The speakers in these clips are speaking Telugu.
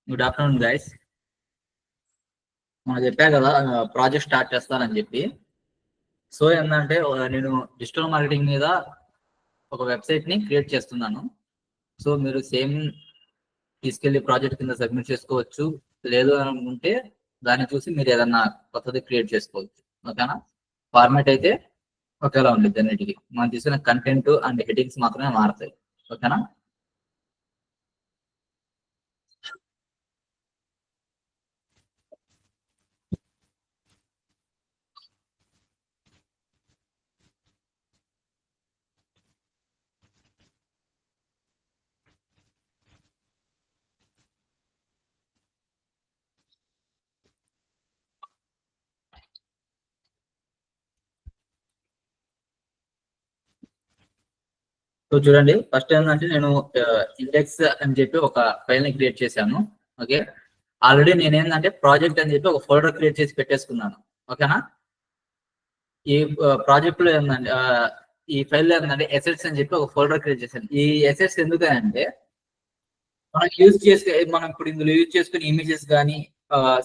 Good afternoon guys. మనం చెప్పా కదా ప్రాజెక్ట్ స్టార్ట్ చేస్తానని చెప్పి. సో ఏంటంటే నేను డిజిటల్ మార్కెటింగ్ మీద ఒక వెబ్సైట్ ని క్రియేట్ చేస్తున్నాను. సో మీరు సేమ్ తీసుకెళ్లి ప్రాజెక్ట్ కింద సబ్మిట్ చేసుకోవచ్చు. లేదు అని అనుకుంటే దాన్ని చూసి మీరు ఏదన్నా కొత్తది క్రియేట్ చేసుకోవచ్చు. ఓకేనా? ఫార్మాట్ అయితే ఒకేలా ఉంటుంది అన్నిటికీ. మనం తీసుకున్న కంటెంట్ అండ్ హెడ్డింగ్స్ మాత్రమే మారుతాయి. ఓకేనా? సో చూడండి, ఫస్ట్ ఏంటంటే నేను ఇండెక్స్ అని చెప్పి ఒక ఫైల్ ని క్రియేట్ చేశాను. ఓకే, ఆల్రెడీ నేను ఏంటంటే ప్రాజెక్ట్ అని చెప్పి ఒక ఫోల్డర్ క్రియేట్ చేసి పెట్టేసుకున్నాను. ఓకేనా? ఈ ప్రాజెక్ట్ లో ఏంటంటే ఈ ఫైల్ లో ఏంటంటే ఎసెట్స్ అని చెప్పి ఒక ఫోల్డర్ క్రియేట్ చేశాను. ఈ ఎసెట్స్ ఎందుకంటే మనం ఇప్పుడు ఇందులో యూజ్ చేసుకునే ఇమేజెస్ కానీ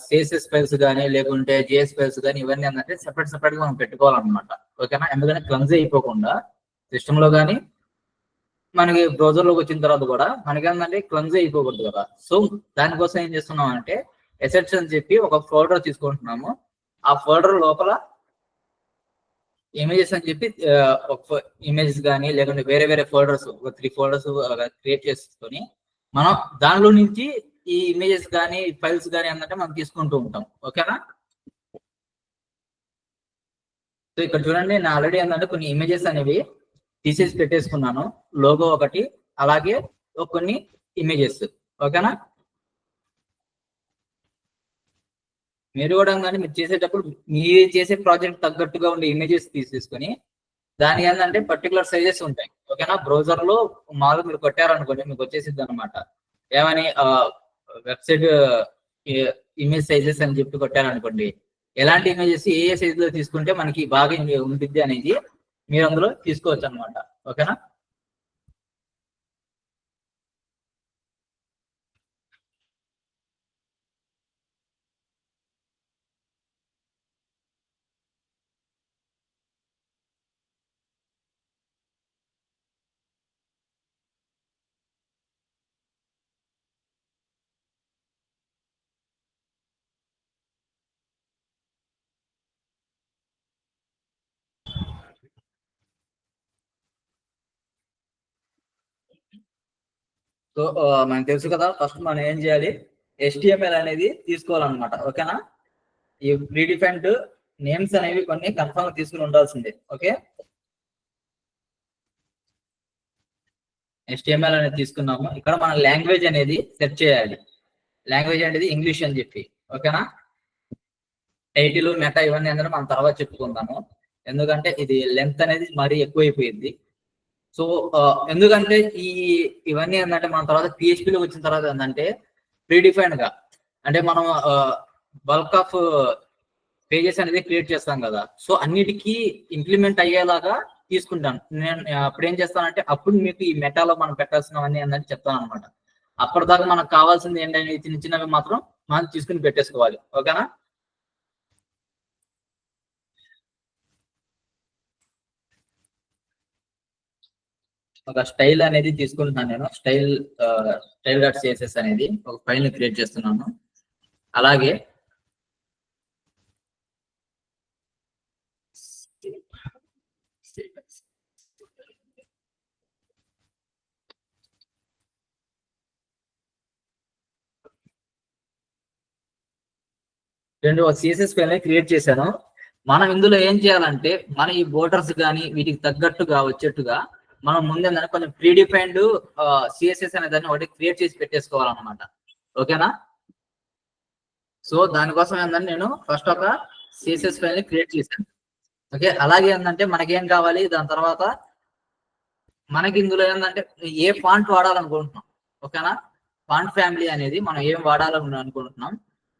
సిఎస్ఎస్ ఫైల్స్ కానీ లేకుంటే జేఎస్ ఫైల్స్ కానీ ఇవన్నీ ఏంటంటే సెపరేట్ గా మనం పెట్టుకోవాలన్నమాట. ఓకేనా? ఎందుకంటే క్లమ్జీ అయిపోకుండా సిస్టమ్ లో కానీ మనకి బ్రౌజర్ లోకి వచ్చిన తర్వాత కూడా మనకేంటంటే క్లమ్జీ అయిపోకూడదు కదా. సో దానికోసం ఏం చేస్తున్నాం అంటే ఎసెట్స్ అని చెప్పి ఒక ఫోల్డర్ తీసుకుంటున్నాము. ఆ ఫోల్డర్ లోపల ఇమేజెస్ అని చెప్పి ఇమేజెస్ కానీ లేకుంటే వేరే వేరే ఫోల్డర్స్ ఒక 3 ఫోల్డర్స్ క్రియేట్ చేసుకొని మనం దానిలో నుంచి ఈ ఇమేజెస్ కానీ ఫైల్స్ కానీ అన్నట్టు మనం తీసుకుంటూ ఉంటాం. ఓకేనా? సో ఇక్కడ చూడండి, నేను ఆల్రెడీ ఏంటంటే కొన్ని ఇమేజెస్ అనేవి తీసేసి పెట్టేసుకున్నాను. లోగో ఒకటి, అలాగే కొన్ని ఇమేజెస్. ఓకేనా? మీరు కూడా ఏంటంటే మీరు చేసేటప్పుడు మీరు చేసే ప్రాజెక్ట్ తగ్గట్టుగా ఉండే ఇమేజెస్ తీసేసుకొని దాని ఏంటంటే పర్టికులర్ సైజెస్ ఉంటాయి. ఓకేనా? బ్రౌజర్ లో మామూలుగా మీరు కొట్టారనుకోండి మీకు వచ్చేసిద్ది అనమాట. ఏమని వెబ్సైట్ ఇమేజ్ సైజెస్ అని చెప్పి కొట్టారనుకోండి, ఎలాంటి ఇమేజెస్ ఏ సైజ్ లో తీసుకుంటే మనకి బాగా ఉంటుంది అనేది మీరు అందులో తీసుకోవచ్చు అనమాట. ఓకేనా? సో మనకు తెలుసు కదా, ఫస్ట్ మనం ఏం చేయాలి, HTML అనేది తీసుకోవాలన్నమాట. ఓకేనా? ఈ ప్రీడిఫైన్డ్ నేమ్స్ అనేవి కొన్ని కన్ఫర్మ్ తీసుకుని ఉండాల్సిందే. ఓకే, HTML అనేది తీసుకున్నాము. ఇక్కడ మన లాంగ్వేజ్ అనేది సెట్ చేయాలి. లాంగ్వేజ్ అనేది ఇంగ్లీష్ అని చెప్పి. ఓకేనా? టైటిల్ మెటా ఇవన్నీ అందరూ మనం తర్వాత చెప్పుకుందాము, ఎందుకంటే ఇది లెంత్ అనేది మరీ ఎక్కువైపోయింది. సో ఎందుకంటే ఇవన్నీ ఏంటంటే మన తర్వాత PHP లో వచ్చిన తర్వాత ఏంటంటే ప్రీడిఫైన్డ్ గా అంటే మనం బల్క్ ఆఫ్ పేజెస్ అనేది క్రియేట్ చేస్తాం కదా. సో అన్నిటికీ ఇంప్లిమెంట్ అయ్యేలాగా తీసుకుంటాను నేను. అప్పుడు ఏం చేస్తానంటే అప్పుడు మీకు ఈ మెటాలో మనం పెట్టాల్సినవన్నీ ఏంటంటే చెప్తాను అనమాట. అప్పటిదాకా మనకు కావాల్సింది ఏంటంటే చిన్న చిన్నవి మాత్రం మనం తీసుకుని పెట్టేసుకోవాలి. ఓకేనా? ఒక స్టైల్ అనేది తీసుకుంటున్నాను నేను. స్టైల్ డాట్ సిఎస్ఎస్ అనేది ఒక ఫైల్ ని క్రియేట్ చేస్తున్నాను. అలాగే రెండు సిఎస్ఎస్ ఫైల్ ని క్రియేట్ చేశాను. మనం ఇందులో ఏం చేయాలంటే మన ఈ బోర్డర్స్ కానీ వీటికి తగ్గట్టుగా వచ్చేట్టుగా మనం ముందే కొంచెం ప్రీడిఫైన్డ్ సిఎస్ఎస్ అనే దాన్ని ఒకటి క్రియేట్ చేసి పెట్టేసుకోవాలన్నమాట. ఓకేనా? సో దానికోసం ఏంటంటే నేను ఫస్ట్ ఒక సిఎస్ఎస్ ఫైల్ ని క్రియేట్ చేశాను. ఓకే, అలాగే ఏంటంటే మనకేం కావాలి, దాని తర్వాత మనకి ఇందులో ఏంటంటే ఏ ఫాంట్ వాడాలనుకుంటున్నాం. ఓకేనా? ఫాంట్ ఫ్యామిలీ అనేది మనం ఏం వాడాలని అనుకుంటున్నాం.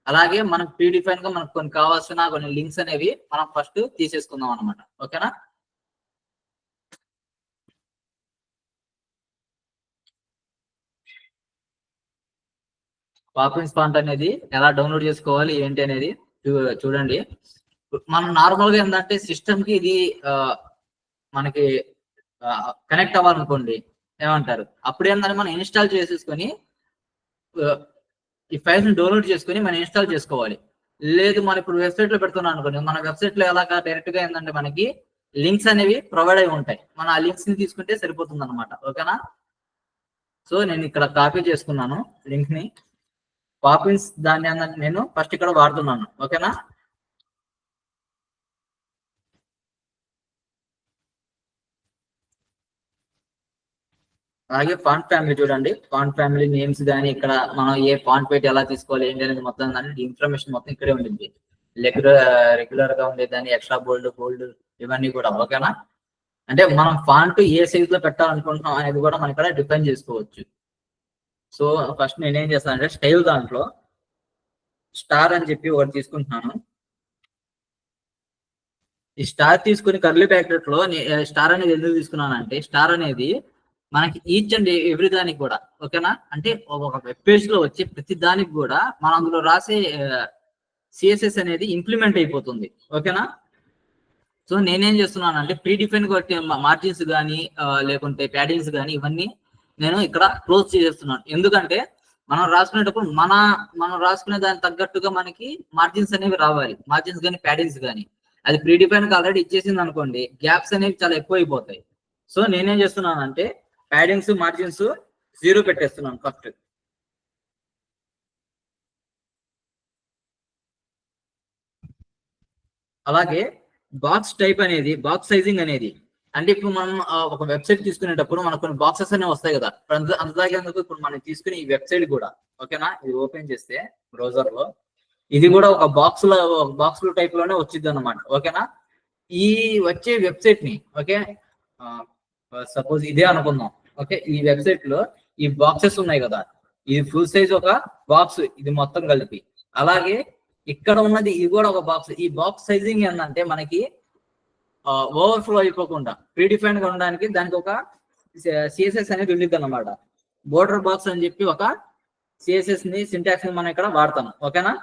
అలాగే మనం ప్రీడిఫైన్ గా మనకు కొన్ని కావాల్సిన కొన్ని లింక్స్ అనేవి మనం ఫస్ట్ తీసేసుకుందాం అనమాట. ఓకేనా? పాపిన్స్ ఫాంట్ అనేది ఎలా డౌన్లోడ్ చేసుకోవాలి ఏంటి అనేది చూడండి. మనం నార్మల్ గా ఏంటంటే సిస్టమ్ కి ఇది మనకి కనెక్ట్ అవ్వాలనుకోండి, ఏమంటారు, అప్పుడు ఏంటంటే మనం ఇన్స్టాల్ చేసేసుకొని ఈ ఫైల్స్ ని డౌన్లోడ్ చేసుకొని మనం ఇన్స్టాల్ చేసుకోవాలి. లేదు మనం ఇప్పుడు వెబ్సైట్ లో పెడుతున్నాం అనుకోండి, మన వెబ్సైట్ లో ఎలాగా డైరెక్ట్ గా ఏంటంటే మనకి లింక్స్ అనేవి ప్రొవైడ్ అయి ఉంటాయి, మనం ఆ లింక్స్ ని తీసుకుంటే సరిపోతుంది అనమాట. ఓకేనా? సో నేను ఇక్కడ కాపీ చేసుకున్నాను లింక్ ని. పాపిన్స్ దాన్ని ఏంటంటే నేను ఫస్ట్ ఇక్కడ వాడుతున్నాను. ఓకేనా? అలాగే ఫాంట్ ఫ్యామిలీ చూడండి. ఫాంట్ ఫ్యామిలీ నేమ్స్ కానీ ఇక్కడ మనం ఏ ఫాంట్ పెట్టి ఎలా తీసుకోవాలి ఏంటి అనేది మొత్తం దాని ఇన్ఫర్మేషన్ మొత్తం ఇక్కడే ఉంటుంది. రెగ్యులర్ గా ఉండేదాన్ని ఎక్స్ట్రా బోల్డ్ ఇవన్నీ కూడా. ఓకేనా? అంటే మనం ఫాంట్ ఏ సైజ్ లో పెట్టాలనుకుంటున్నాం అనేది కూడా మనం ఇక్కడ డిఫైన్ చేసుకోవచ్చు. సో ఫస్ట్ నేనేం చేస్తానంటే స్టైల్ దాంట్లో స్టార్ అని చెప్పి ఒకటి తీసుకుంటున్నాను. ఈ స్టార్ తీసుకుని కర్లీ బ్రాకెట్ లో స్టార్ అనేది ఎందుకు తీసుకున్నానంటే, స్టార్ అనేది మనకి ఈచ్ అండ్ ఎవ్రీ దానికి కూడా, ఓకేనా, అంటే ఒక వెబ్ పేజ్ లో వచ్చే ప్రతి దానికి కూడా మనం అందులో రాసే సిఎస్ఎస్ అనేది ఇంప్లిమెంట్ అయిపోతుంది. ఓకేనా? సో నేనేం చేస్తున్నానంటే ప్రీ డిఫైన్ కొట్టే మార్జిన్స్ కానీ లేకుంటే ప్యాడింగ్స్ కానీ ఇవన్నీ నేను ఇక్కడ క్లోజ్ చేసేస్తున్నాను. ఎందుకంటే మనం రాసుకునేటప్పుడు మనం రాసుకునే దానికి తగ్గట్టుగా మనకి మార్జిన్స్ అనేవి రావాలి. మార్జిన్స్ కానీ ప్యాడింగ్స్ కానీ అది ప్రీ డిఫైన్ ఆల్రెడీ ఇచ్చేసింది అనుకోండి, గ్యాప్స్ అనేవి చాలా ఎక్కువ అయిపోతాయి. సో నేనేం చేస్తున్నానంటే ప్యాడింగ్స్ మార్జిన్స్ 0 పెట్టేస్తున్నాను ఫస్ట్. అలాగే బాక్స్ టైప్ అనేది, బాక్స్ సైజింగ్ అనేది, అంటే ఇప్పుడు మనం ఒక వెబ్సైట్ తీసుకునేటప్పుడు మనకు కొన్ని బాక్సెస్ అనేవి వస్తాయి కదా. అంతదాకేందుకు ఇప్పుడు మనం తీసుకునే ఈ వెబ్సైట్ కూడా, ఓకేనా, ఇది ఓపెన్ చేస్తే బ్రౌజర్ లో ఇది కూడా ఒక బాక్స్ లో టైప్ లోనే వచ్చింది అనమాట. ఓకేనా? ఈ వచ్చే వెబ్సైట్ ని, ఓకే, సపోజ్ ఇదే అనుకుందాం. ఓకే, ఈ వెబ్సైట్ లో ఈ బాక్సెస్ ఉన్నాయి కదా, ఇది ఫుల్ సైజ్ ఒక బాక్స్, ఇది మొత్తం కలిపి. అలాగే ఇక్కడ ఉన్నది ఇది కూడా ఒక బాక్స్. ఈ బాక్స్ సైజింగ్ ఏంటంటే మనకి ఓవర్ఫ్లో అయిపోకుండా ప్రీడిఫైన్డ్ గా ఉండడానికి దానికి ఒక సిఎస్ఎస్ అనేది ఉండిద్ది అనమాట. బోర్డర్ బాక్స్ అని చెప్పి ఒక సిఎస్ఎస్ ని సింటాక్స్ ని మనం ఇక్కడ వాడతాం. ఓకేనా?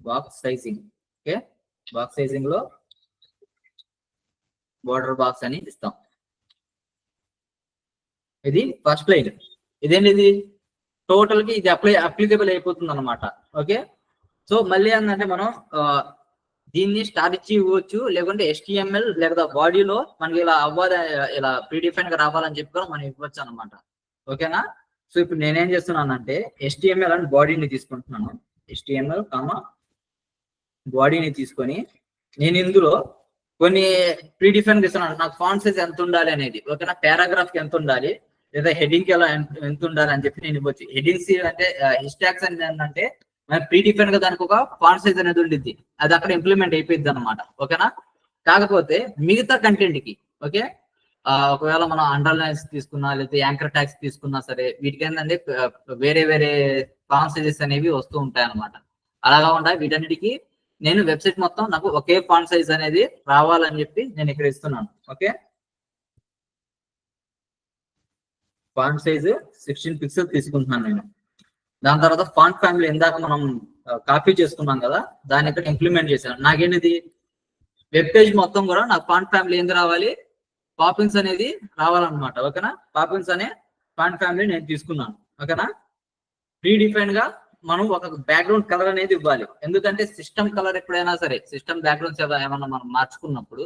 Box sizing, okay, box sizing లో బోర్డర్ బాక్స్ అని ఇస్తాం. ఇది ఫస్ట్ లైన్. ఇదేంటి, ఇది టోటల్ కి ఇది అప్లికబుల్ అయిపోతుంది అనమాట. ఓకే, సో మళ్ళీ ఏంటంటే మనం దీన్ని స్టార్ ఇచ్చి ఇవ్వచ్చు, లేకుంటే HTML లేదా బాడీలో మనకి ఇలా అవ్వాలి, ఇలా ప్రీడిఫైన్ గా రావాలని చెప్పి కూడా మనం ఇవ్వచ్చు అనమాట. ఓకేనా? సో ఇప్పుడు నేనేం చేస్తున్నానంటే HTML అని బాడీని తీసుకుంటున్నాను. HTML బాడీని తీసుకొని నేను ఇందులో కొన్ని ప్రీడిఫైన్ గా ఇస్తున్నాను. నాకు ఫాంట్ సైజ్ ఎంత ఉండాలి అనేది, ఓకేనా, పారాగ్రాఫ్ కి ఎంత ఉండాలి, లేదా హెడ్డింగ్ కి ఎలా ఎంత ఉండాలి అని చెప్పి నేను ఇవ్వచ్చు. హెడ్డింగ్స్ అంటే హ్యాష్ట్యాగ్స్ అనేది ఏంటంటే ప్రీడిఫైన్ గా దానికి ఒక ఫాంట్ సైజ్ అనేది ఉండిద్ది, అది అక్కడ ఇంప్లిమెంట్ అయిపోయింది అనమాట. ఓకేనా? కాకపోతే మిగతా కంటెంట్ కి, ఓకే, ఒకవేళ మనం అండర్లైన్స్ తీసుకున్నా లేదా యాంకర్ ట్యాగ్స్ తీసుకున్నా సరే, వీటికి ఏంటంటే వేరే ఫాంట్ సైజెస్ అనేవి వస్తూ ఉంటాయి అనమాట. అలాగా ఉంటాయి. వీటన్నిటికీ నేను వెబ్సైట్ మొత్తం నాకు ఒకే ఫాంట్ సైజ్ అనేది రావాలని చెప్పి నేను ఇక్కడ ఇస్తున్నాను. ఓకే, ఫాంట్ సైజ్ 16 పిక్సెల్ తీసుకుంటున్నాను నేను. దాని తర్వాత ఫాంట్ ఫ్యామిలీ ఇందాక మనం కాపీ చేసుకున్నాం కదా, దాన్ని ఇక్కడ ఇంప్లిమెంట్ చేశాను. నాకేంటిది, వెబ్ పేజ్ మొత్తం కూడా నాకు ఫాంట్ ఫ్యామిలీ ఏంది రావాలి, పాపిన్స్ అనేది రావాలన్నమాట. ఓకేనా? పాపిన్స్ అనే ఫాంట్ ఫ్యామిలీ నేను తీసుకున్నాను. ఓకేనా? ప్రీ డిఫైన్ గా మనం ఒక బ్యాక్గ్రౌండ్ కలర్ అనేది ఇవ్వాలి. ఎందుకంటే సిస్టమ్ కలర్ ఎప్పుడైనా సరే, సిస్టమ్ బ్యాక్గ్రౌండ్స్ ఏమన్నా మనం మార్చుకున్నప్పుడు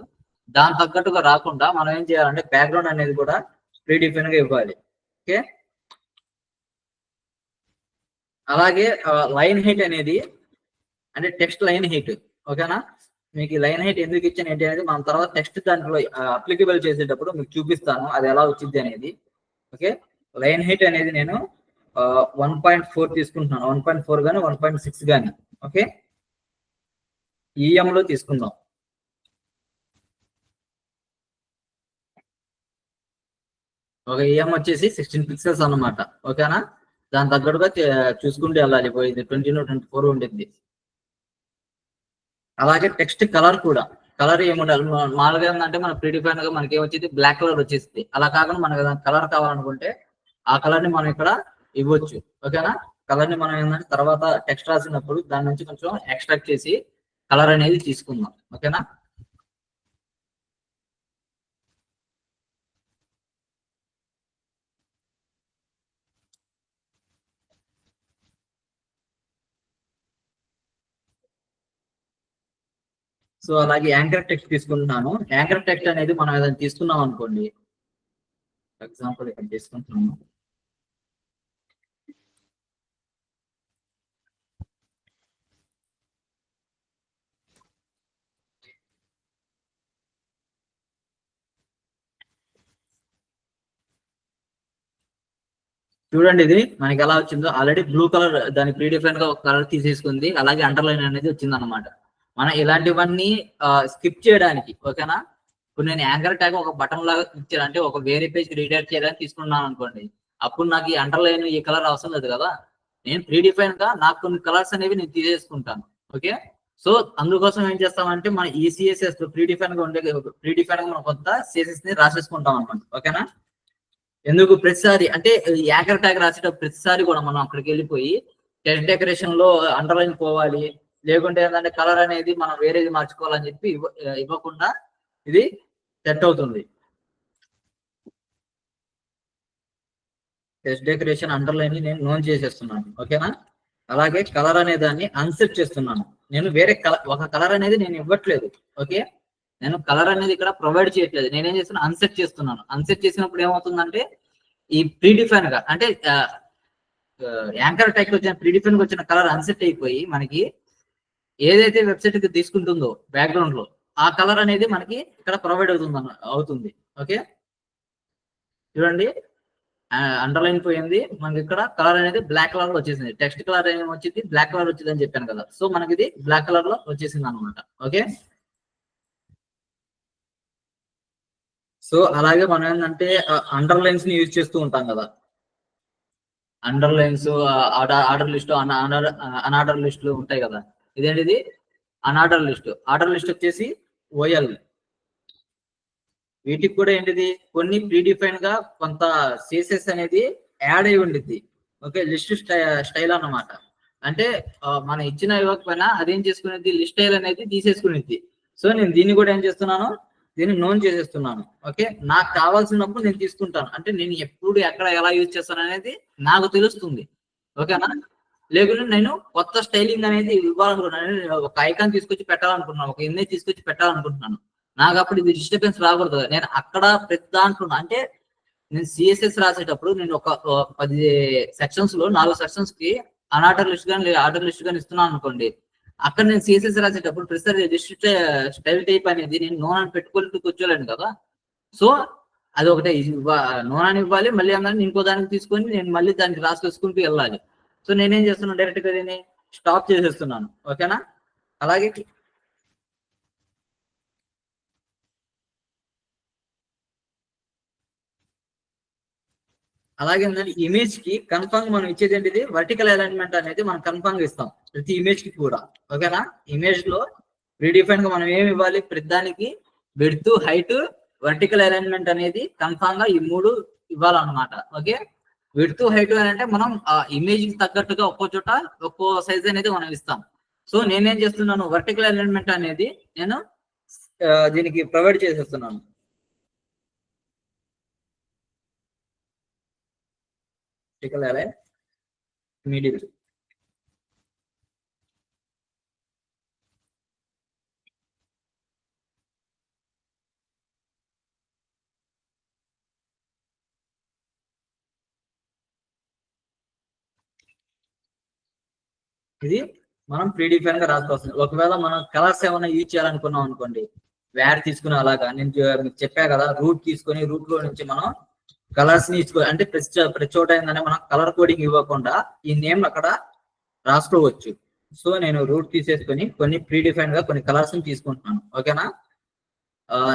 దాని తగ్గట్టుగా రాకుండా మనం ఏం చేయాలంటే బ్యాక్గ్రౌండ్ అనేది కూడా ప్రీ డిఫైన్ గా ఇవ్వాలి. ఓకే, అలాగే లైన్ హైట్ అనేది అంటే టెక్స్ట్ లైన్ హైట్. ఓకేనా? మీకు లైన్ హైట్ ఎందుకు ఇచ్చాను ఏంటి అనేది మనం తర్వాత టెక్స్ట్ దాంట్లో అప్లికబుల్ చేసేటప్పుడు మీకు చూపిస్తాను అది ఎలా వచ్చింది అనేది. ఓకే, లైన్ హైట్ అనేది నేను 1.4 తీసుకుంటున్నాను. 1.4 కానీ 1.6 కానీ. ఓకే, ఈఎంలో తీసుకుందాం. ఒక ఈఎం వచ్చేసి 16 పిక్సెల్స్ అన్నమాట. ఓకేనా? దాని తగ్గట్టుగా చూసుకుంటూ వెళ్ళాలి. ఇది 20 24 ఉండింది. అలాగే టెక్స్ట్ కలర్ కూడా కలర్ ఏముండాలి మామూలుగా ఏంటంటే మన ప్రీడిఫైన్ గా మనకి ఏమొచ్చింది బ్లాక్ కలర్ వచ్చేసింది. అలా కాకుండా మనకి కలర్ కావాలనుకుంటే ఆ కలర్ ని మనం ఇక్కడ ఇవ్వచ్చు. ఓకేనా? కలర్ ని మనం ఏంటంటే తర్వాత టెక్స్ట్ రాసినప్పుడు దాని నుంచి కొంచెం ఎక్స్ట్రాక్ట్ చేసి కలర్ అనేది తీసుకుందాం. ఓకేనా? సో అలాగే యాంకర్ టెక్స్ట్ తీసుకుంటున్నాను. యాంకర్ టెక్స్ట్ అనేది మనం ఏదైనా తీసుకున్నాం అనుకోండి, ఎగ్జాంపుల్ ఇక్కడ తీసుకుంటున్నాము. చూడండి ఇది మనకి ఎలా వచ్చిందో. ఆల్రెడీ బ్లూ కలర్ దాని ప్రీడిఫైన్ గా ఒక కలర్ తీసేసుకుంది, అలాగే అండర్లైన్ అనేది వచ్చింది అనమాట. మనం ఇలాంటివన్నీ స్కిప్ చేయడానికి, ఓకేనా? ఇప్పుడు నేను యాంకర్ ట్యాగ్ ఒక బటన్ లాగా ఇచ్చాను, అంటే ఒక వేరే పేజ్ రీడైరెక్ట్ చేయడానికి తీసుకున్నాను అనుకోండి, అప్పుడు నాకు ఈ అండర్లైన్ ఈ కలర్ అవసరం లేదు కదా. నేను ప్రీడిఫైన్ గా నాకు కొన్ని కలర్స్ అనేవి నేను తీసేసుకుంటాను. ఓకే, సో అందుకోసం ఏం చేస్తామంటే మన ఈ సిఎస్ఎస్ ప్రీడిఫైన్ గా ఉండే ప్రీడిఫైన్ గా మనం కొంత సిఎస్ఎస్ ని రాసేసుకుంటాం అనమాట. ఓకేనా? ఎందుకు ప్రతిసారి అంటే యాంకర్ ట్యాగ్ రాసేటప్పుడు ప్రతిసారి కూడా మనం అక్కడికి వెళ్ళిపోయి టెక్స్ట్ డెకరేషన్ లో అండర్లైన్ పోవాలి, లేకుంటే ఏంటంటే కలర్ అనేది మనం వేరేది మార్చుకోవాలని చెప్పి ఇవ్వకుండా ఇది సెట్ అవుతుంది. టెక్స్ట్ డెకరేషన్ అండర్లైన్ ని నేను నోన్ చేసేస్తున్నాను. ఓకేనా? అలాగే కలర్ అనే దాన్ని అన్సెట్ చేస్తున్నాను. నేను వేరే కలర్ ఒక కలర్ అనేది నేను ఇవ్వట్లేదు. ఓకే, నేను కలర్ అనేది ఇక్కడ ప్రొవైడ్ చేయట్లేదు. నేనేం చేస్తున్నా, అన్సెట్ చేస్తున్నాను. అన్సెట్ చేసినప్పుడు ఏమవుతుందంటే ఈ ప్రీడిఫైన్ గా అంటే యాంకర్ టైప్ వచ్చిన ప్రీడిఫైన్ గా వచ్చిన కలర్ అన్సెట్ అయిపోయి మనకి ఏదైతే వెబ్సైట్ కి తీసుకుంటుందో బ్యాక్గ్రౌండ్ లో ఆ కలర్ అనేది మనకి ఇక్కడ ప్రొవైడ్ అవుతుంది. ఓకే, చూడండి అండర్లైన్ పోయింది, మనకి ఇక్కడ కలర్ అనేది బ్లాక్ కలర్ లో వచ్చేసింది. టెక్స్ట్ కలర్ ఏమి వచ్చింది, బ్లాక్ కలర్ వచ్చింది అని చెప్పాను కదా. సో మనకి ఇది బ్లాక్ కలర్ లో వచ్చేసింది అనమాట. ఓకే, సో అలాగే మనం ఏంటంటే అండర్లైన్స్ ని యూజ్ చేస్తూ ఉంటాం కదా. అండర్లైన్స్ ఆర్డర్ లిస్ట్ అన్ఆర్డర్ లిస్టులు ఉంటాయి కదా. ఇదేంటిది అన్ఆర్డర్ లిస్ట్. ఆర్డర్ లిస్ట్ వచ్చేసి ఓఎల్. వీటికి కూడా ఏంటిది కొన్ని ప్రీడిఫైన్ గా కొంత సిఎస్ఎస్ అనేది యాడ్ అయి ఉండిద్ది. ఓకే, లిస్ట్ స్టైల్ అన్నమాట. అంటే మనం ఇచ్చిన ఇవ్వకపోయినా అదేం చేసుకునేది, లిస్ట్ స్టైల్ అనేది తీసేసుకునేది. సో నేను దీన్ని కూడా ఏం చేస్తున్నాను, దీన్ని నోన్ చేసేస్తున్నాను. ఓకే, నాకు కావాల్సినప్పుడు నేను తీసుకుంటాను. అంటే నేను ఎప్పుడు ఎక్కడ ఎలా యూజ్ చేస్తాను అనేది నాకు తెలుస్తుంది. ఓకేనా? లేకుంటే నేను కొత్త స్టైలింగ్ అనేది ఇవ్వాలనుకుంటున్నాను. ఒక ఐకాన్ తీసుకొచ్చి పెట్టాలనుకుంటున్నాను, ఒక ఇమేజ్ తీసుకొచ్చి పెట్టాలనుకుంటున్నాను. నాకు అప్పుడు ఇది డిస్టర్బెన్స్ రాకూడదు. నేను అక్కడ ప్రతి దాంట్లో అంటే నేను సిఎస్ఎస్ రాసేటప్పుడు నేను ఒక 10 సెక్షన్స్ లో 4 సెక్షన్స్ కి అన్ఆర్డర్ లిస్ట్ కానీ ఆర్డర్ లిస్ట్ కానీ ఇస్తున్నాను అనుకోండి, అక్కడ నేను సిఎస్ఎస్ రాసేటప్పుడు ప్రతిసారి లిస్ట్ స్టైల్ టైప్ అనేది నేను నోన్ అని పెట్టుకుంటూ కూర్చోలేను కదా. సో అది ఒకటే నోన్ అని ఇవ్వాలి, మళ్ళీ అందరినీ ఇంకో దానికి తీసుకొని నేను మళ్ళీ దానికి రాసుకుంటూ వెళ్ళాలి. సో నేనేం చేస్తున్నాను, డైరెక్ట్ గా దీన్ని స్టాప్ చేసేస్తున్నాను. ఓకేనా? అలాగే అలాగే ఇమేజ్ కి కన్ఫర్మ్ మనం ఇచ్చేది ఏంటిది, వర్టికల్ అలైన్మెంట్ అనేది మనం కన్ఫర్మ్ గా ఇస్తాం ప్రతి ఇమేజ్ కి కూడా. ఓకేనా? ఇమేజ్ లో ప్రీడిఫైన్ గా మనం ఏమి ఇవ్వాలి, ప్రతిదానికి విడ్త్, హైట్, వర్టికల్ అలైన్మెంట్ అనేది కన్ఫర్మ్ గా ఈ 3 ఇవ్వాలన్నమాట. ఓకే, విడ్త్, హైట్ అని అంటే మనం ఆ ఇమేజ్ కి తగ్గట్టుగా ఒక్కో చోట ఒక్కో సైజ్ అనేది మనం ఇస్తాం. సో నేనేం చేస్తున్నాను, వర్టికల్ అలైన్మెంట్ అనేది నేను దీనికి ప్రొవైడ్ చేసేస్తున్నాను. Vertical align middle. ఇది మనం ప్రీడిఫైన్ గా రాసుకోవాల్సింది. ఒకవేళ మనం కలర్స్ ఏమైనా యూజ్ చేయాలనుకున్నాం అనుకోండి, వేర్ తీసుకుని అలాగా నేను మీకు చెప్పా కదా, రూట్ తీసుకొని రూట్ లో నుంచి మనం కలర్స్ ని ఇచ్చుకో అంటే ప్రతి చోట ఏంటంటే మనం కలర్ కోడింగ్ ఇవ్వకుండా ఈ నేమ్ అక్కడ రాసుకోవచ్చు. సో నేను రూట్ తీసేసుకొని కొన్ని ప్రీడిఫైన్ గా కొన్ని కలర్స్ ని తీసుకుంటున్నాను. ఓకేనా?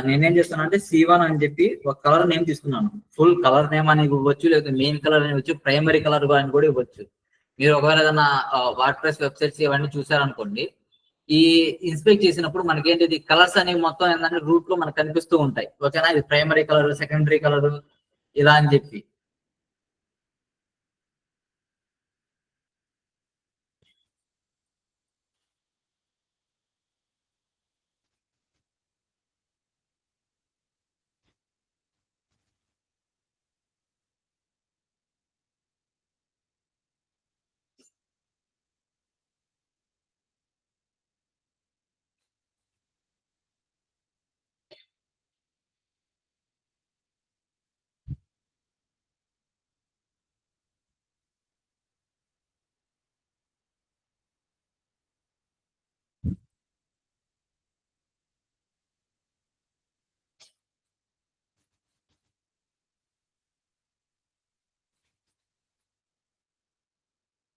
నేనేం చేస్తాను అంటే C1 అని చెప్పి ఒక కలర్ నేమ్ తీసుకున్నాను. ఫుల్ కలర్ నేమ్ అని ఇవ్వచ్చు, లేదా మెయిన్ కలర్ అని ఇవ్వచ్చు, ప్రైమరీ కలర్ అని కూడా ఇవ్వచ్చు. మీరు ఒకవేళ ఏదైనా వార్డ్ ప్రెస్ వెబ్సైట్స్ ఇవన్నీ చూసారనుకోండి, ఈ ఇన్స్పెక్ట్ చేసినప్పుడు మనకి ఏంటిది కలర్స్ అనేవి మొత్తం ఏంటంటే రూట్ లో మనకు కనిపిస్తూ ఉంటాయి. ఓకేనా, ఇది ప్రైమరీ కలర్, సెకండరీ కలర్ ఇలా అని చెప్పి.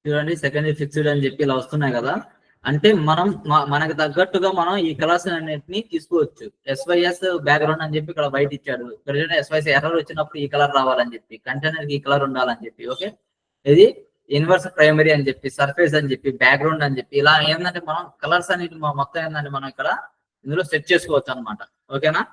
చూడండి, సెకండరీ ఫిక్స్డ్ అని చెప్పి ఇలా వస్తున్నాయి కదా. అంటే మనం మనకు తగ్గట్టుగా మనం ఈ కలర్స్ అన్నిటిని తీసుకోవచ్చు. ఎస్వైఎస్ బ్యాక్గ్రౌండ్ అని చెప్పి ఇక్కడ బయట ఇచ్చాడు. ఎస్వైఎస్ ఎర్రర్ వచ్చినప్పుడు ఈ కలర్ రావాలని చెప్పి, కంటైనర్ ఈ కలర్ ఉండాలని చెప్పి. ఓకే, ఇది ఇన్వర్స్ ప్రైమరీ అని చెప్పి, సర్ఫేస్ అని చెప్పి, బ్యాక్గ్రౌండ్ అని చెప్పి, ఇలా ఏంటంటే మనం కలర్స్ అనేవి మొత్తం ఏంటంటే మనం ఇక్కడ ఇందులో సెట్ చేసుకోవచ్చు అనమాట. ఓకేనా,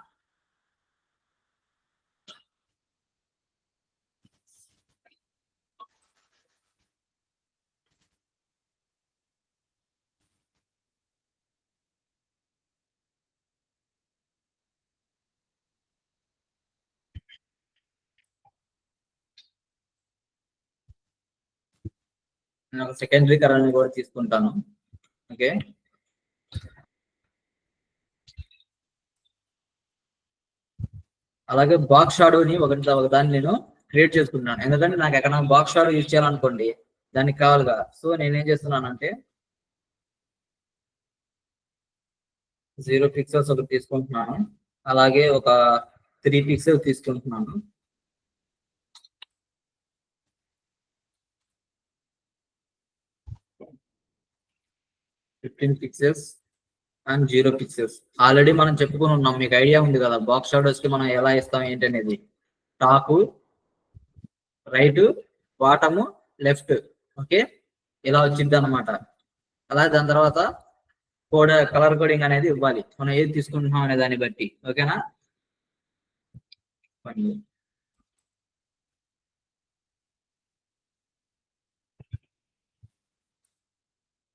నేను ఒక సెకండరీ కలర్ కూడా తీసుకుంటాను. ఓకే, అలాగే బాక్స్ షాడోని ఒకదాన్ని నేను క్రియేట్ చేసుకుంటున్నాను. ఎందుకంటే నాకు ఎక్కడ బాక్స్ షాడో యూజ్ చేయాలనుకోండి, దానికి కావాలిగా. సో నేనేం చేస్తున్నానంటే 0 పిక్సెల్స్ ఒకటి తీసుకుంటున్నాను. అలాగే ఒక 3 పిక్సెల్స్ తీసుకుంటున్నాను. 15 పిక్సెల్స్ అండ్ 0 పిక్సెల్స్. ఆల్రెడీ మనం చెప్పుకుని ఉన్నాం, మీకు ఐడియా ఉంది కదా బాక్స్ షాడోస్ కి మనం ఎలా ఇస్తాం ఏంటి అనేది. Top, right, bottom, left. Okay, ఇలా వచ్చింది అనమాట. అలాగే దాని తర్వాత కలర్ కోడింగ్ అనేది ఇవ్వాలి, మనం ఏది తీసుకుంటున్నాం అనే దాన్ని బట్టి. ఓకేనా,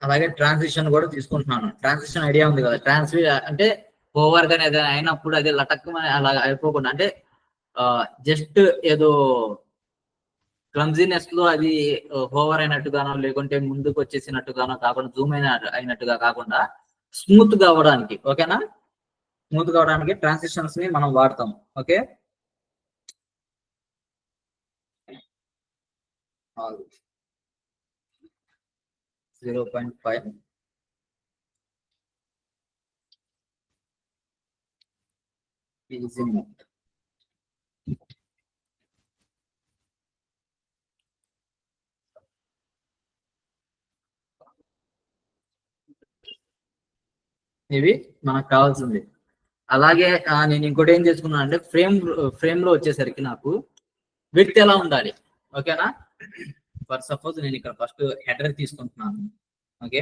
అలాగే ట్రాన్సిషన్ కూడా తీసుకుంటున్నాను. ట్రాన్సిషన్ ఐడియా ఉంది కదా, అంటే ఓవర్ గా ఏదైనా అయినప్పుడు అది లటక్ అలా అయిపోకుండా, అంటే జస్ట్ ఏదో క్లమ్జీనెస్ లో అది ఓవర్ అయినట్టుగానో లేకుంటే ముందుకు వచ్చేసినట్టుగానో కాకుండా, జూమ్ అయినట్టుగా కాకుండా స్మూత్ గా అవ్వడానికి. ఓకేనా, స్మూత్ గా అవడానికి ట్రాన్సిషన్స్ ని మనం వాడతాం. ఓకే, 0.5 ఇవి మనకు కావాల్సింది. అలాగే నేను ఇంకోటి ఏం చేసుకున్నాను అంటే ఫ్రేమ్ లో వచ్చేసరికి నాకు విడ్త్ ఎలా ఉండాలి. ఓకేనా, ఫర్ సపోజ్ నేను ఇక్కడ ఫస్ట్ హెడర్ తీసుకుంటున్నాను. ఓకే,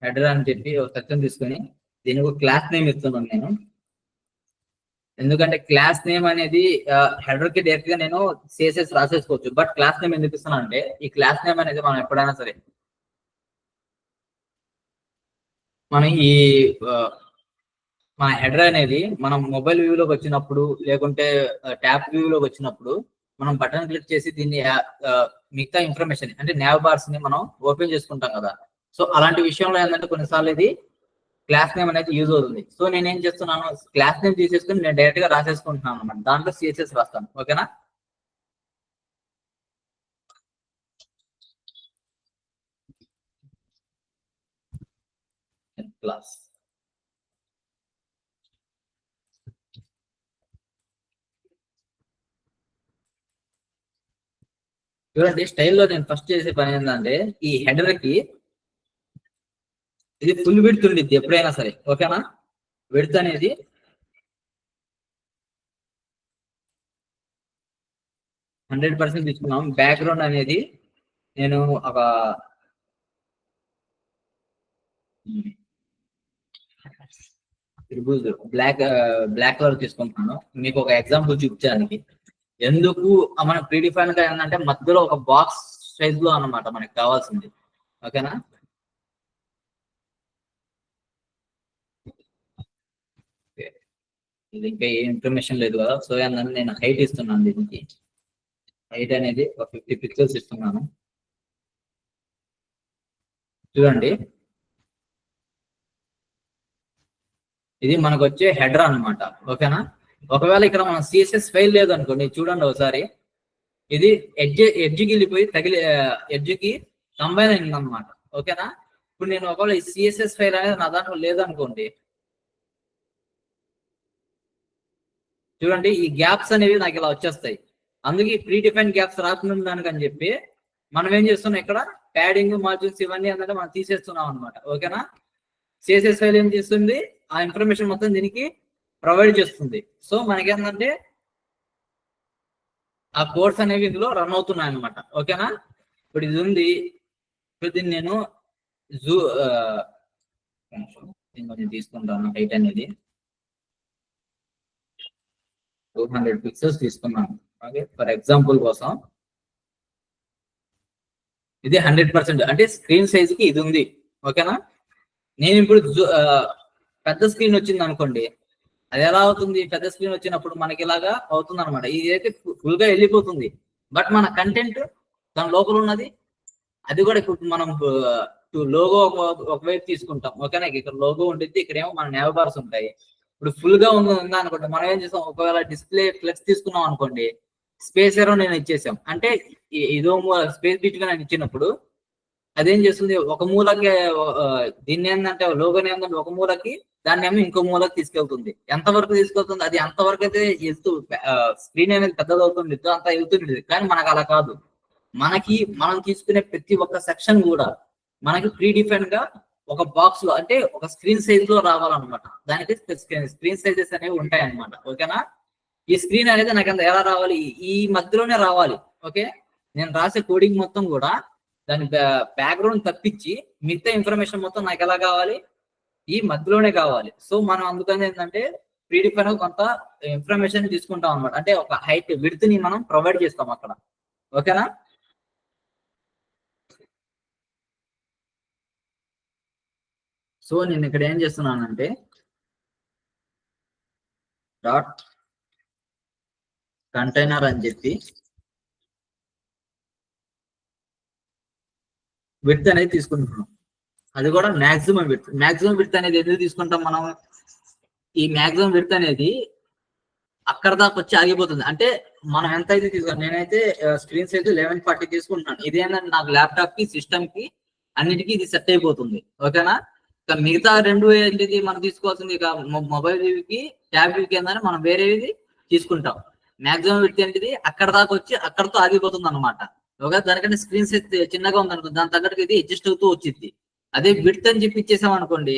హెడర్ అని చెప్పి ఒక సెక్షన్ తీసుకొని దీనికి ఒక క్లాస్ నేమ్ ఇస్తున్నాను నేను. ఎందుకంటే క్లాస్ నేమ్ అనేది హెడర్ కి డైరెక్ట్ గా నేను సిఎస్ఎస్ రాసేసుకోవచ్చు. బట్ క్లాస్ నేమ్ ఎందుకు ఇస్తున్నాను అంటే, ఈ క్లాస్ నేమ్ అనేది మనం ఎప్పుడైనా సరే మనం మన హెడర్ అనేది మనం మొబైల్ వ్యూలోకి వచ్చినప్పుడు లేకుంటే ట్యాబ్ వ్యూలోకి వచ్చినప్పుడు మనం బటన్ క్లిక్ చేసి దీన్ని మిగతా ఇన్ఫర్మేషన్ అంటే నావ్ బార్స్ ని మనం ఓపెన్ చేసుకుంటాం కదా. సో అలాంటి విషయంలో ఏంటంటే కొన్నిసార్లు ఇది క్లాస్ నేమ్ అనేది యూజ్ అవుతుంది. సో నేను ఏం చేస్తున్నాను, క్లాస్ నేమ్ తీసేసుకుని నేను డైరెక్ట్ గా రాసేసుకుంటున్నాను అనమాట. దాంట్లో సిఎస్ఎస్ రాస్తాను. ఓకేనా, క్లాస్ చూడండి, స్టైల్లో నేను ఫస్ట్ చేసే పని ఏంటంటే ఈ హెడర్ కి ఇది ఫుల్ విడ్త్ ఉండిద్ది ఎప్పుడైనా సరే. ఓకేనా, విడ్త్ అనేది 100% తీసుకున్నాం. బ్యాక్గ్రౌండ్ అనేది నేను ఒక బ్లాక్ కలర్ తీసుకుంటున్నాను. మీకు ఒక ఎగ్జాంపుల్ చూపించడానికి. ఎందుకు మన ప్రీడిఫైన్ గా ఏంటంటే మధ్యలో ఒక బాక్స్ సైజ్ లో అన్నమాట మనకి కావాల్సింది. ఓకేనా? ఇది ఇంకా ఏ ఇన్ఫర్మేషన్ లేదు కదా, సో ఏంటంటే నేను హైట్ ఇస్తున్నాను. దీనికి హైట్ అనేది ఒక 50 పిక్సెల్స్ ఇస్తున్నాను. చూడండి, ఇది మనకు వచ్చే హెడర్ అనమాట. ఓకేనా? ఒకవేళ ఇక్కడ మనం సిఎస్ఎస్ ఫైల్ లేదు అనుకోండి, చూడండి ఒకసారి, ఇది ఎడ్జ్కి వెళ్ళిపోయి ఎడ్జ్కి కంబైన్ అయింది అనమాట. ఓకేనా? ఇప్పుడు నేను ఒకవేళ ఈ సిఎస్ఎస్ ఫైల్ అనేది నా దాంట్లో లేదనుకోండి, చూడండి ఈ గ్యాప్స్ అనేవి నాకు ఇలా వచ్చేస్తాయి. అందుకే ప్రీ డిఫైన్ గ్యాప్స్ రాకుండా దానికని చెప్పి మనం ఏం చేస్తున్నాం, ఇక్కడ ప్యాడింగ్ మార్జిన్స్ ఇవన్నీ ఏంటంటే మనం తీసేస్తున్నాం అనమాట. ఓకేనా? సిఎస్ఎస్ ఫైల్ ఏం చేస్తుంది, ఆ ఇన్ఫర్మేషన్ మొత్తం దీనికి ప్రొవైడ్ చేస్తుంది. సో మనకేంటంటే ఆ కోడ్స్ అనేవి ఇందులో రన్ అవుతున్నాయి అనమాట. ఓకేనా? ఇప్పుడు ఇది ఉంది, ఇప్పుడు దీన్ని నేను తీసుకుంటాను. హైట్ అనేది 200 పిక్సెల్స్ తీసుకున్నాను. ఓకే, ఫర్ ఎగ్జాంపుల్ కోసం ఇది 100%, అంటే స్క్రీన్ సైజ్ కి ఇది ఉంది. ఓకేనా? నేను ఇప్పుడు పెద్ద స్క్రీన్ వచ్చింది అనుకోండి, అది ఎలా అవుతుంది? పెద్ద స్క్రీన్ వచ్చినప్పుడు మనకి ఇలాగా అవుతుంది అనమాట. ఇది అయితే ఫుల్ గా వెళ్ళిపోతుంది, బట్ మన కంటెంట్ దాని లోపల ఉన్నది అది కూడా ఇప్పుడు మనం లోగో ఒకవైపు తీసుకుంటాం. ఓకేనా? ఇక్కడ లోగో ఉంటుంది, ఇక్కడేమో మన నేవ్ బార్స్ ఉంటాయి. ఇప్పుడు ఫుల్ గా ఉందా అనుకోండి, మనం ఏం చేస్తాం, ఒకవేళ డిస్ప్లే ఫ్లెక్స్ తీసుకున్నాం అనుకోండి, స్పేస్ ఏరో నేను ఇచ్చేసాం అంటే ఇదో స్పేస్ బిట్ గా నేను ఇచ్చినప్పుడు అదేం చేస్తుంది, ఒక మూలకి దీన్ని ఏంటంటే లోగోని ఏంటంటే ఒక మూలకి, దాన్ని ఏమో ఇంకో మూలకి తీసుకెళ్తుంది. ఎంతవరకు తీసుకెళ్తుంది, అది అంతవరకు అయితే వెళ్తూ స్క్రీన్ అనేది పెద్దదవుతుంది, అంతా వెళ్తుంది. కానీ మనకు అలా కాదు. మనం తీసుకునే ప్రతి ఒక్క సెక్షన్ కూడా మనకి ప్రీ డిఫైన్ గా ఒక బాక్స్ లో, అంటే ఒక స్క్రీన్ సైజ్ లో రావాలన్నమాట. దానికి స్క్రీన్ సైజెస్ అనేవి ఉంటాయి అనమాట. ఓకేనా? ఈ స్క్రీన్ అనేది నాకు ఎలా రావాలి, ఈ మధ్యలోనే రావాలి. ఓకే, నేను రాసే కోడింగ్ మొత్తం కూడా దాని బ్యాక్గ్రౌండ్ తప్పించి మిగతా ఇన్ఫర్మేషన్ మొత్తం నాకు ఎలా కావాలి, ఈ మధ్యలోనే కావాలి. సో మనం అందుకని ఏంటంటే ప్రీడిఫైన్ కొంత ఇన్ఫర్మేషన్ తీసుకుంటాం అనమాట. అంటే ఒక హైట్ విడ్త్ ని మనం ప్రొవైడ్ చేస్తాం అక్కడ. ఓకేనా? సో నేను ఇక్కడ ఏం చేస్తున్నానంటే డాట్ కంటైనర్ అని చెప్పి విడ్త్ అనేది తీసుకుంటున్నాం. అది కూడా మాక్సిమం విడ్త్. మాక్సిమం విడ్త్ అనేది ఎందుకు తీసుకుంటాం మనం, ఈ మాక్సిమం విడ్త్ అనేది అక్కడ దాకా వచ్చి ఆగిపోతుంది. అంటే మనం ఎంత అయితే తీసుకుంటాం, నేనైతే స్క్రీన్ సైజ్ 1140 తీసుకుంటున్నాను. ఇదేంటంటే నాకు ల్యాప్టాప్ కి, సిస్టమ్ కి, అన్నిటికీ ఇది సెట్ అయిపోతుంది. ఓకేనా? మిగతా రెండు ఏంటిది మనం తీసుకోవాల్సింది, ఇక మొబైల్ కి, ట్యాబ్ కి ఏంటంటే మనం వేరేది తీసుకుంటాం. మాక్సిమం విడ్త్ ఏంటిది అక్కడ దాకా వచ్చి అక్కడతో ఆగిపోతుంది అనమాట. ఓకే, దానికంటే స్క్రీన్ సైజ్ చిన్నగా ఉంది అనుకో, దాని తగ్గట్టుగా ఇది అడ్జస్ట్ అవుతూ వచ్చింది. అదే విడ్త్ అని చెప్పి ఇచ్చేసాం అనుకోండి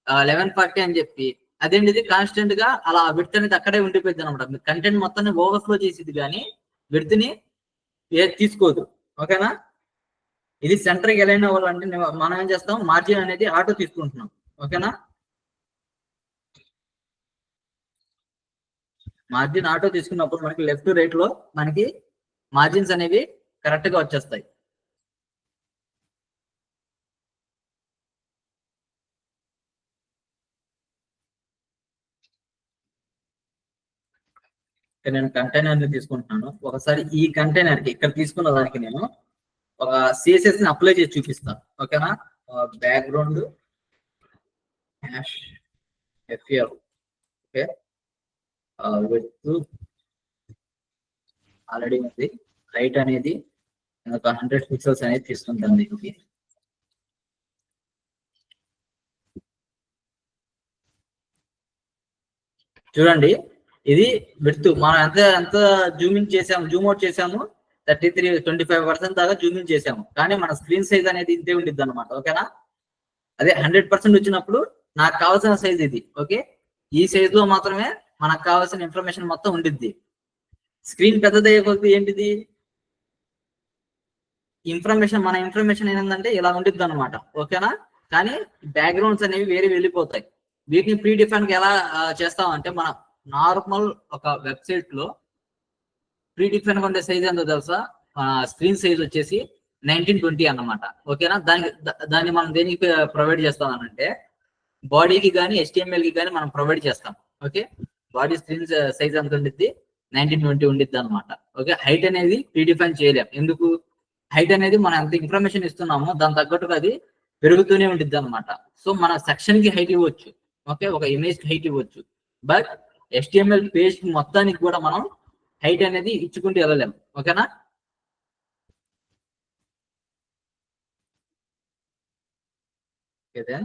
1140 అని చెప్పి, అదేంటిది కాన్స్టెంట్ గా అలా విడ్త్ అనేది అక్కడే ఉండిపోయింది అనమాట. కంటెంట్ మొత్తాన్ని ఓవర్ఫ్లో చేసేది కానీ విడ్త్ ని తీసుకోదు. ఓకేనా? ఇది సెంటర్కి ఎలైన్ అవ్వాలంటే మనం ఏం చేస్తాం, మార్జిన్ అనేది ఆటో తీసుకుంటున్నాం. ఓకేనా? మార్జిన్ ఆటో తీసుకున్నప్పుడు మనకి లెఫ్ట్ రైట్ లో మనకి మార్జిన్స్ అనేవి కరెక్ట్ గా వచ్చేస్తాయి. నేను కంటైనర్ ని తీసుకుంటున్నాను. ఒకసారి ఈ కంటైనర్ కి ఇక్కడ తీసుకున్న దానికి నేను ఒక సిఎస్ఎస్ ని అప్లై చేసి చూపిస్తాను. ఓకేనా? Background FL, okay, width already ఉంది. హైట్ అనేది ఒక 100 పిక్సెల్స్ అనేది తీసుకుంటాను దీనికి. చూడండి, ఇది విడ్త్ మనం ఎంత జూమింగ్ చేసాము, జూమ్ అవుట్ చేసాము, 25% దాకా జూమింగ్ చేసాము. కానీ మన స్క్రీన్ సైజ్ అనేది ఇంతే ఉండిద్ది అనమాట. ఓకేనా? అదే 100% వచ్చినప్పుడు నాకు కావాల్సిన సైజ్ ఇది. ఓకే, ఈ సైజ్ లో మాత్రమే మనకు కావాల్సిన ఇన్ఫర్మేషన్ మొత్తం ఉండిద్ది. స్క్రీన్ పెద్దదయ్యే కొద్ది ఏంటిది, ఇన్ఫర్మేషన్ మన ఇన్ఫర్మేషన్ ఏంటంటే ఇలా ఉంటుంది అనమాట, ఓకేనా. కానీ బ్యాక్గ్రౌండ్స్ అనేవి వేరే వెళ్ళిపోతాయి. వీటిని ప్రీ డిఫైన్ ఎలా చేస్తామంటే మన నార్మల్ ఒక వెబ్సైట్ లో ప్రీ డిఫైన్ గా ఉండే సైజ్ ఎంతో తెలుసా? స్క్రీన్ సైజ్ వచ్చేసి 1920 అన్నమాట, ఓకేనా. దాన్ని మనం దేనికి ప్రొవైడ్ చేస్తామనంటే బాడీకి కానీ HTML కి కానీ మనం ప్రొవైడ్ చేస్తాం, ఓకే. బాడీ స్క్రీన్ సైజ్ ఎంత ఉండిద్ది? 1920 ఉండిద్ది అనమాట, ఓకే. హైట్ అనేది ప్రీ డిఫైన్ చేయలేం. ఎందుకు? హైట్ అనేది మనం ఎంత ఇన్ఫర్మేషన్ ఇస్తున్నామో దాని తగ్గట్టుగా అది పెరుగుతూనే ఉండిద్ది అనమాట. సో మన సెక్షన్ కి హైట్ ఇవ్వచ్చు, ఓకే, ఒక ఇమేజ్ కి హైట్ ఇవ్వచ్చు. బట్ HTML పేజ్ మొత్తానికి కూడా మనం హైట్ అనేది ఇచ్చుకుంటూ వెళ్ళలేం, ఓకేనా. ఓకే,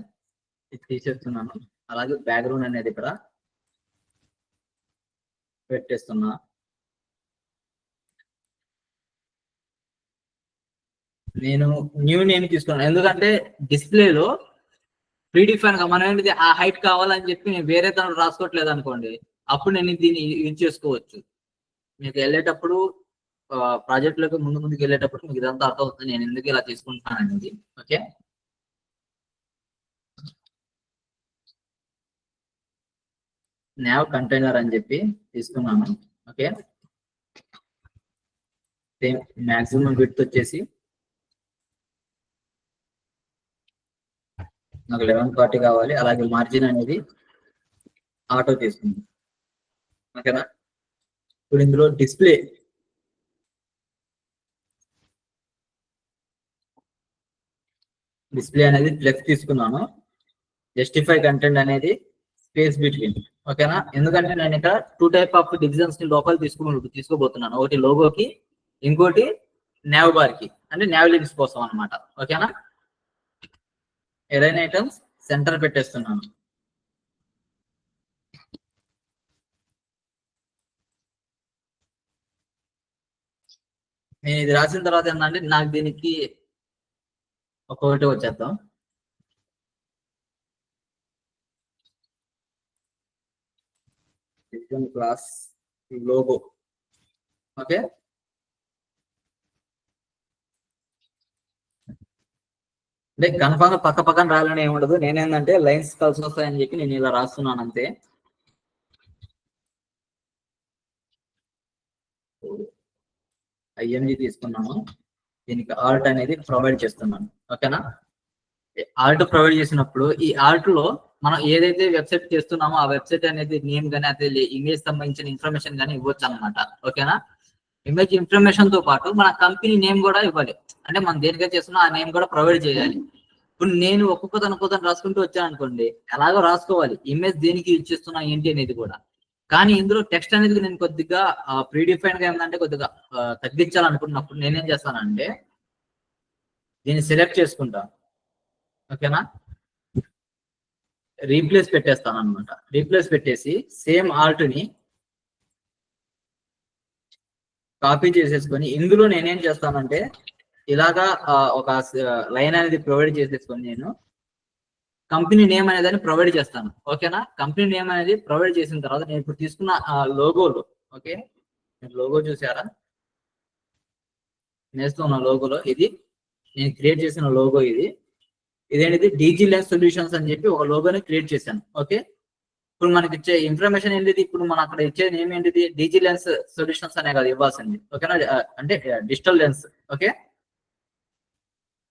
ఇది తీసేస్తున్నాను. అలాగే బ్యాక్గ్రౌండ్ అనేది ఇక్కడ పెట్టేస్తున్నా. నేను న్యూ నేమ్ తీసుకున్నాను ఎందుకంటే డిస్ప్లేలో ప్రీడిఫైన్ గా మనం ఏంటిది ఆ హైట్ కావాలని చెప్పి నేను వేరే దాంట్లో రాసుకోవట్లేదు అనుకోండి, అప్పుడు నేను దీన్ని యూజ్ చేసుకోవచ్చు. మీకు వెళ్ళేటప్పుడు ప్రాజెక్ట్ లోకి ముందుకు వెళ్ళేటప్పుడు మీకు ఇదంతా అర్థం అవుతుంది నేను ఎందుకు ఇలా తీసుకుంటున్నాను అనేది, ఓకే. nav కంటైనర్ అని చెప్పి తీసుకున్నాను, ఓకే. మాక్సిమం విడ్త్ వచ్చేసి నాకు 1140 కావాలి. అలాగే మార్జిన్ అనేది ఆటో తీసుకుంది, ఓకేనా. ఇప్పుడు ఇందులో డిస్ప్లే అనేది ఫ్లెక్స్ తీసుకున్నాను. జస్టిఫై కంటెంట్ అనేది స్పేస్ బిట్వీన్, ఓకేనా. ఎందుకంటే నేను ఇక్కడ 2 టైప్ ఆఫ్ డివిజన్స్ ని లోపల తీసుకోబోతున్నాను. ఒకటి లోగోకి, ఇంకోటి nav బార్ కి, అంటే nav లింక్స్ కోసం అనమాట, ఓకేనా. ఎలైన్ ఐటమ్స్ సెంటర్ పెట్టేస్తున్నాను. నేను ఇది రాసిన తర్వాత ఏంటంటే నాకు దీనికి ఒక్కొక్కటి వచ్చేద్దాం. Class logo, okay. అంటే కన్ఫామ్ గా పక్క పక్కన రాయాలని ఏముండదు. నేనేందంటే లైన్స్ కలిసి వస్తాయని చెప్పి నేను ఇలా రాస్తున్నాను అంతే. IMG తీసుకున్నాను. దీనికి ఆర్ట్ అనేది ప్రొవైడ్ చేస్తున్నాను, ఓకేనా. ఆర్ట్ ప్రొవైడ్ చేసినప్పుడు ఈ ఆర్ట్ లో మనం ఏదైతే వెబ్సైట్ చేస్తున్నామో ఆ వెబ్సైట్ అనేది నేమ్ కానీ అదే ఇమేజ్ సంబంధించిన ఇన్ఫర్మేషన్ కానీ ఇవ్వచ్చు అనమాట, ఓకేనా. ఇమేజ్ ఇన్ఫర్మేషన్ తో పాటు మన కంపెనీ నేమ్ కూడా ఇవ్వాలి. అంటే మనం దేనికైతే చేస్తున్నా ఆ నేమ్ కూడా ప్రొవైడ్ చేయాలి. ఇప్పుడు నేను ఒక్కొక్కతను రాసుకుంటూ వచ్చాను అనుకోండి, ఎలాగో రాసుకోవాలి ఇమేజ్ దేనికి యూజ్ చేస్తున్నా ఏంటి అనేది కూడా. కానీ ఇందులో టెక్స్ట్ అనేది నేను కొద్దిగా ప్రీడిఫైన్ గా ఏంటంటే కొద్దిగా తగ్గించాలనుకున్నప్పుడు నేనేం చేస్తానంటే దీన్ని సెలెక్ట్ చేసుకుంటాను, ఓకేనా. రీప్లేస్ పెట్టేస్తాను అనమాట. రీప్లేస్ పెట్టేసి సేమ్ ఆల్ట్ ని కాపీ చేసేసుకొని ఇందులో నేనేం చేస్తానంటే ఇలాగా ఒక లైన్ అనేది ప్రొవైడ్ చేసేసుకొని నేను కంపెనీ నేమ్ అనేది ప్రొవైడ్ చేస్తాను, ఓకేనా. కంపెనీ నేమ్ అనేది ప్రొవైడ్ చేసిన తర్వాత నేను ఇప్పుడు తీసుకున్న లోగోలు, ఓకే. లోగో చూసారా? నేస్తున్న లోగోలో ఇది నేను క్రియేట్ చేసిన లోగో. ఇదేంటిది DG లెన్స్ సొల్యూషన్స్ అని చెప్పి ఒక లోగోని క్రియేట్ చేశాను, ఓకే. ఇప్పుడు మనకి ఇచ్చే ఇన్ఫర్మేషన్ ఏంటిది? ఇప్పుడు మనం అక్కడ ఇచ్చేది నేమ్ ఏంటిది? DG లెన్స్ సొల్యూషన్స్ అనే కదా ఇవ్వాల్సింది, ఓకేనా. అంటే డిజిటల్ లెన్స్, ఓకే.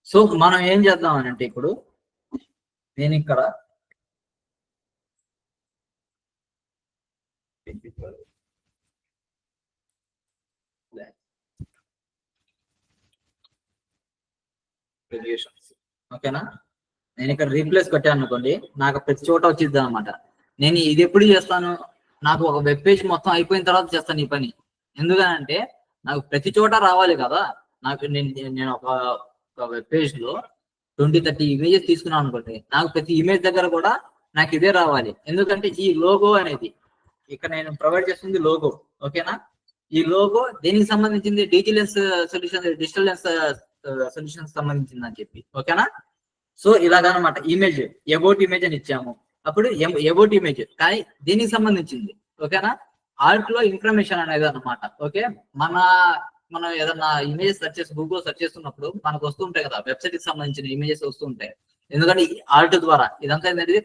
సో మనం ఏం చేద్దాం అని అంటే ఇప్పుడు నేను ఇక్కడ ఓకేనా. నేను ఇక్కడ రీప్లేస్ పెట్టాను అనుకోండి, నాకు ప్రతి చోట వచ్చిద్ది అనమాట. నేను ఇది ఎప్పుడు చేస్తాను? నాకు ఒక వెబ్ పేజ్ మొత్తం అయిపోయిన తర్వాత చేస్తాను ఈ పని. ఎందుకనంటే నాకు ప్రతి చోట రావాలి కదా. నాకు నేను ఒక వెబ్ పేజ్ లో 20-30 ఇమేజెస్ తీసుకున్నాను అనుకోండి, నాకు ప్రతి ఇమేజ్ దగ్గర కూడా నాకు ఇదే రావాలి. ఎందుకంటే ఈ లోగో అనేది ఇక్కడ నేను ప్రొవైడ్ చేస్తుంది లోగో, ఓకేనా. ఈ లోగో దేనికి సంబంధించింది? DG lens solution, digital lens solution సంబంధించింది అని చెప్పి, ఓకేనా. సో ఇలాగనమాట. ఇమేజ్ అబౌట్ ఇమేజ్ అని ఇచ్చాము, అప్పుడు అబౌట్ ఇమేజ్ కానీ దీనికి సంబంధించింది, ఓకేనా. ఆర్ట్ లో ఇన్ఫర్మేషన్ అనేది అనమాట, ఓకే. మన మనం ఏదన్నా ఇమేజెస్ సెర్చ్ చేసి గూగుల్ సెర్చ్ చేస్తున్నప్పుడు మనకు వస్తుంటాయి కదా, వెబ్సైట్ కి సంబంధించిన ఇమేజెస్ వస్తుంటాయి. ఎందుకంటే ఆల్ట్ ద్వారా ఇదంతా అనేది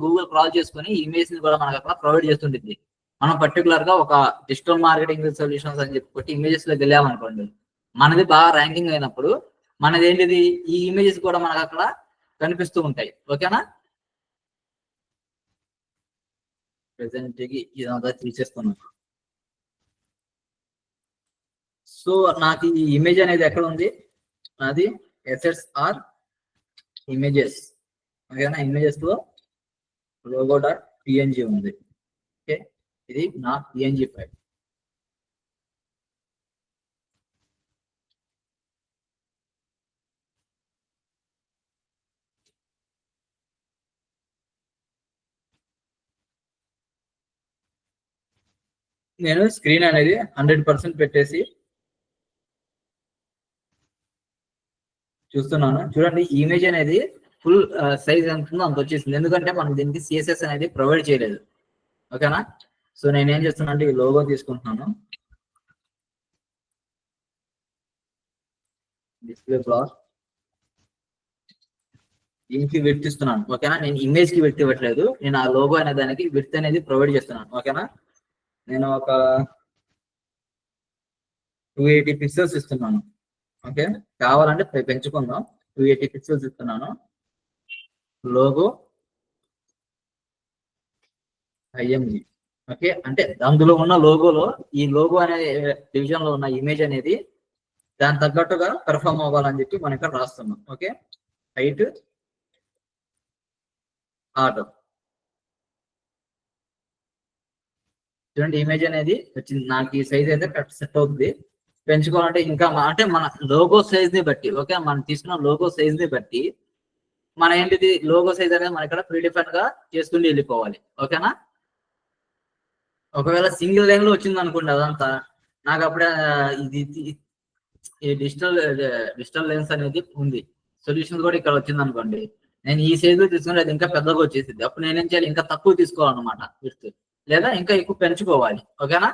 గూగుల్ క్రాల్ చేసుకుని ఇమేజ్ ని కూడా మనకు అక్కడ ప్రొవైడ్ చేస్తుంటుంది. మనం పర్టికులర్ గా ఒక డిజిటల్ మార్కెటింగ్ సొల్యూషన్స్ అని చెప్పి ఇమేజెస్ లోకి వెళ్ళామనుకోండి, మనది బాగా ర్యాంకింగ్ అయినప్పుడు మనది ఏంటిది, ఈ ఇమేజెస్ కూడా మనకు అక్కడ కనిపిస్తూ ఉంటాయి. ఓకేనా, ప్రెసెంట్ ఇదంతా తీసేస్తున్నాను. సో నాకు ఈ ఇమేజ్ అనేది ఎక్కడ ఉంది, నాది ఎసెట్స్ ఆర్ ఇమేజెస్. ఓకేనా, ఇమేజెస్ లో లోగో డాట్ పిఎన్జి ఉంది. ఓకే, ఇది నా పిఎన్జి ఫైల్. నేను స్క్రీన్ అనేది 100% పెట్టేసి చూస్తున్నాను. చూడండి, ఇమేజ్ అనేది ఫుల్ సైజ్ ఎంత ఉందో అంత వచ్చేసింది. ఎందుకంటే మనం దీనికి సిఎస్ఎస్ అనేది ప్రొవైడ్ చేయలేదు. ఓకేనా, సో నేను ఏం చేస్తున్నా అంటే ఈ లోగో తీసుకుంటున్నాను, డిస్ప్లే బ్లాక్, దీనికి విడ్త్ ఇస్తున్నాను. ఓకేనా, నేను ఇమేజ్ కి విడ్త్ ఇవ్వట్లేదు, నేను ఆ లోగో అనే దానికి విడ్త్ అనేది ప్రొవైడ్ చేస్తున్నాను. ఓకేనా, నేను ఒక 280 పిక్సెల్స్ ఇస్తున్నాను. ఓకే, కావాలంటే పెంచుకుందాం. 280 పిక్సెల్స్ ఇస్తున్నాను. Logo IMG. ఓకే, అంటే అందులో ఉన్న లోగోలో ఈ లోగో అనే డివిజన్ లో ఉన్న ఇమేజ్ అనేది దాని తగ్గట్టుగా పెర్ఫామ్ అవ్వాలని చెప్పి మనం ఇక్కడ రాస్తున్నాం. Okay, height order. చూడండి, ఇమేజ్ అనేది వచ్చింది. నాకు ఈ సైజ్ అయితే కరెక్ట్ సెట్ అవుతుంది. పెంచుకోవాలంటే ఇంకా అంటే మన లోగో సైజ్ ని బట్టి, ఓకే, మనం తీసుకున్న లోగో సైజ్ ని బట్టి మన ఏంటిది లోగో సైజ్ అనేది మన ఇక్కడ ప్రీడిఫైన్ గా చేసుకుని వెళ్ళిపోవాలి. ఓకేనా, ఒకవేళ సింగిల్ లైన్ లో వచ్చింది అనుకోండి అదంతా, నాకు అప్పుడే ఇది ఈ డిజిటల్ లెన్స్ అనేది ఉంది, సొల్యూషన్ కూడా ఇక్కడ వచ్చింది అనుకోండి, నేను ఈ సైజ్ లో తీసుకుంటే అది ఇంకా పెద్దగా వచ్చేసింది. అప్పుడు నేనేం చేయాలి, ఇంకా తక్కువ తీసుకోవాలన్నమాట విడ్త్, లేదా ఇంకా ఎక్కువ పెంచుకోవాలి. ఓకేనా,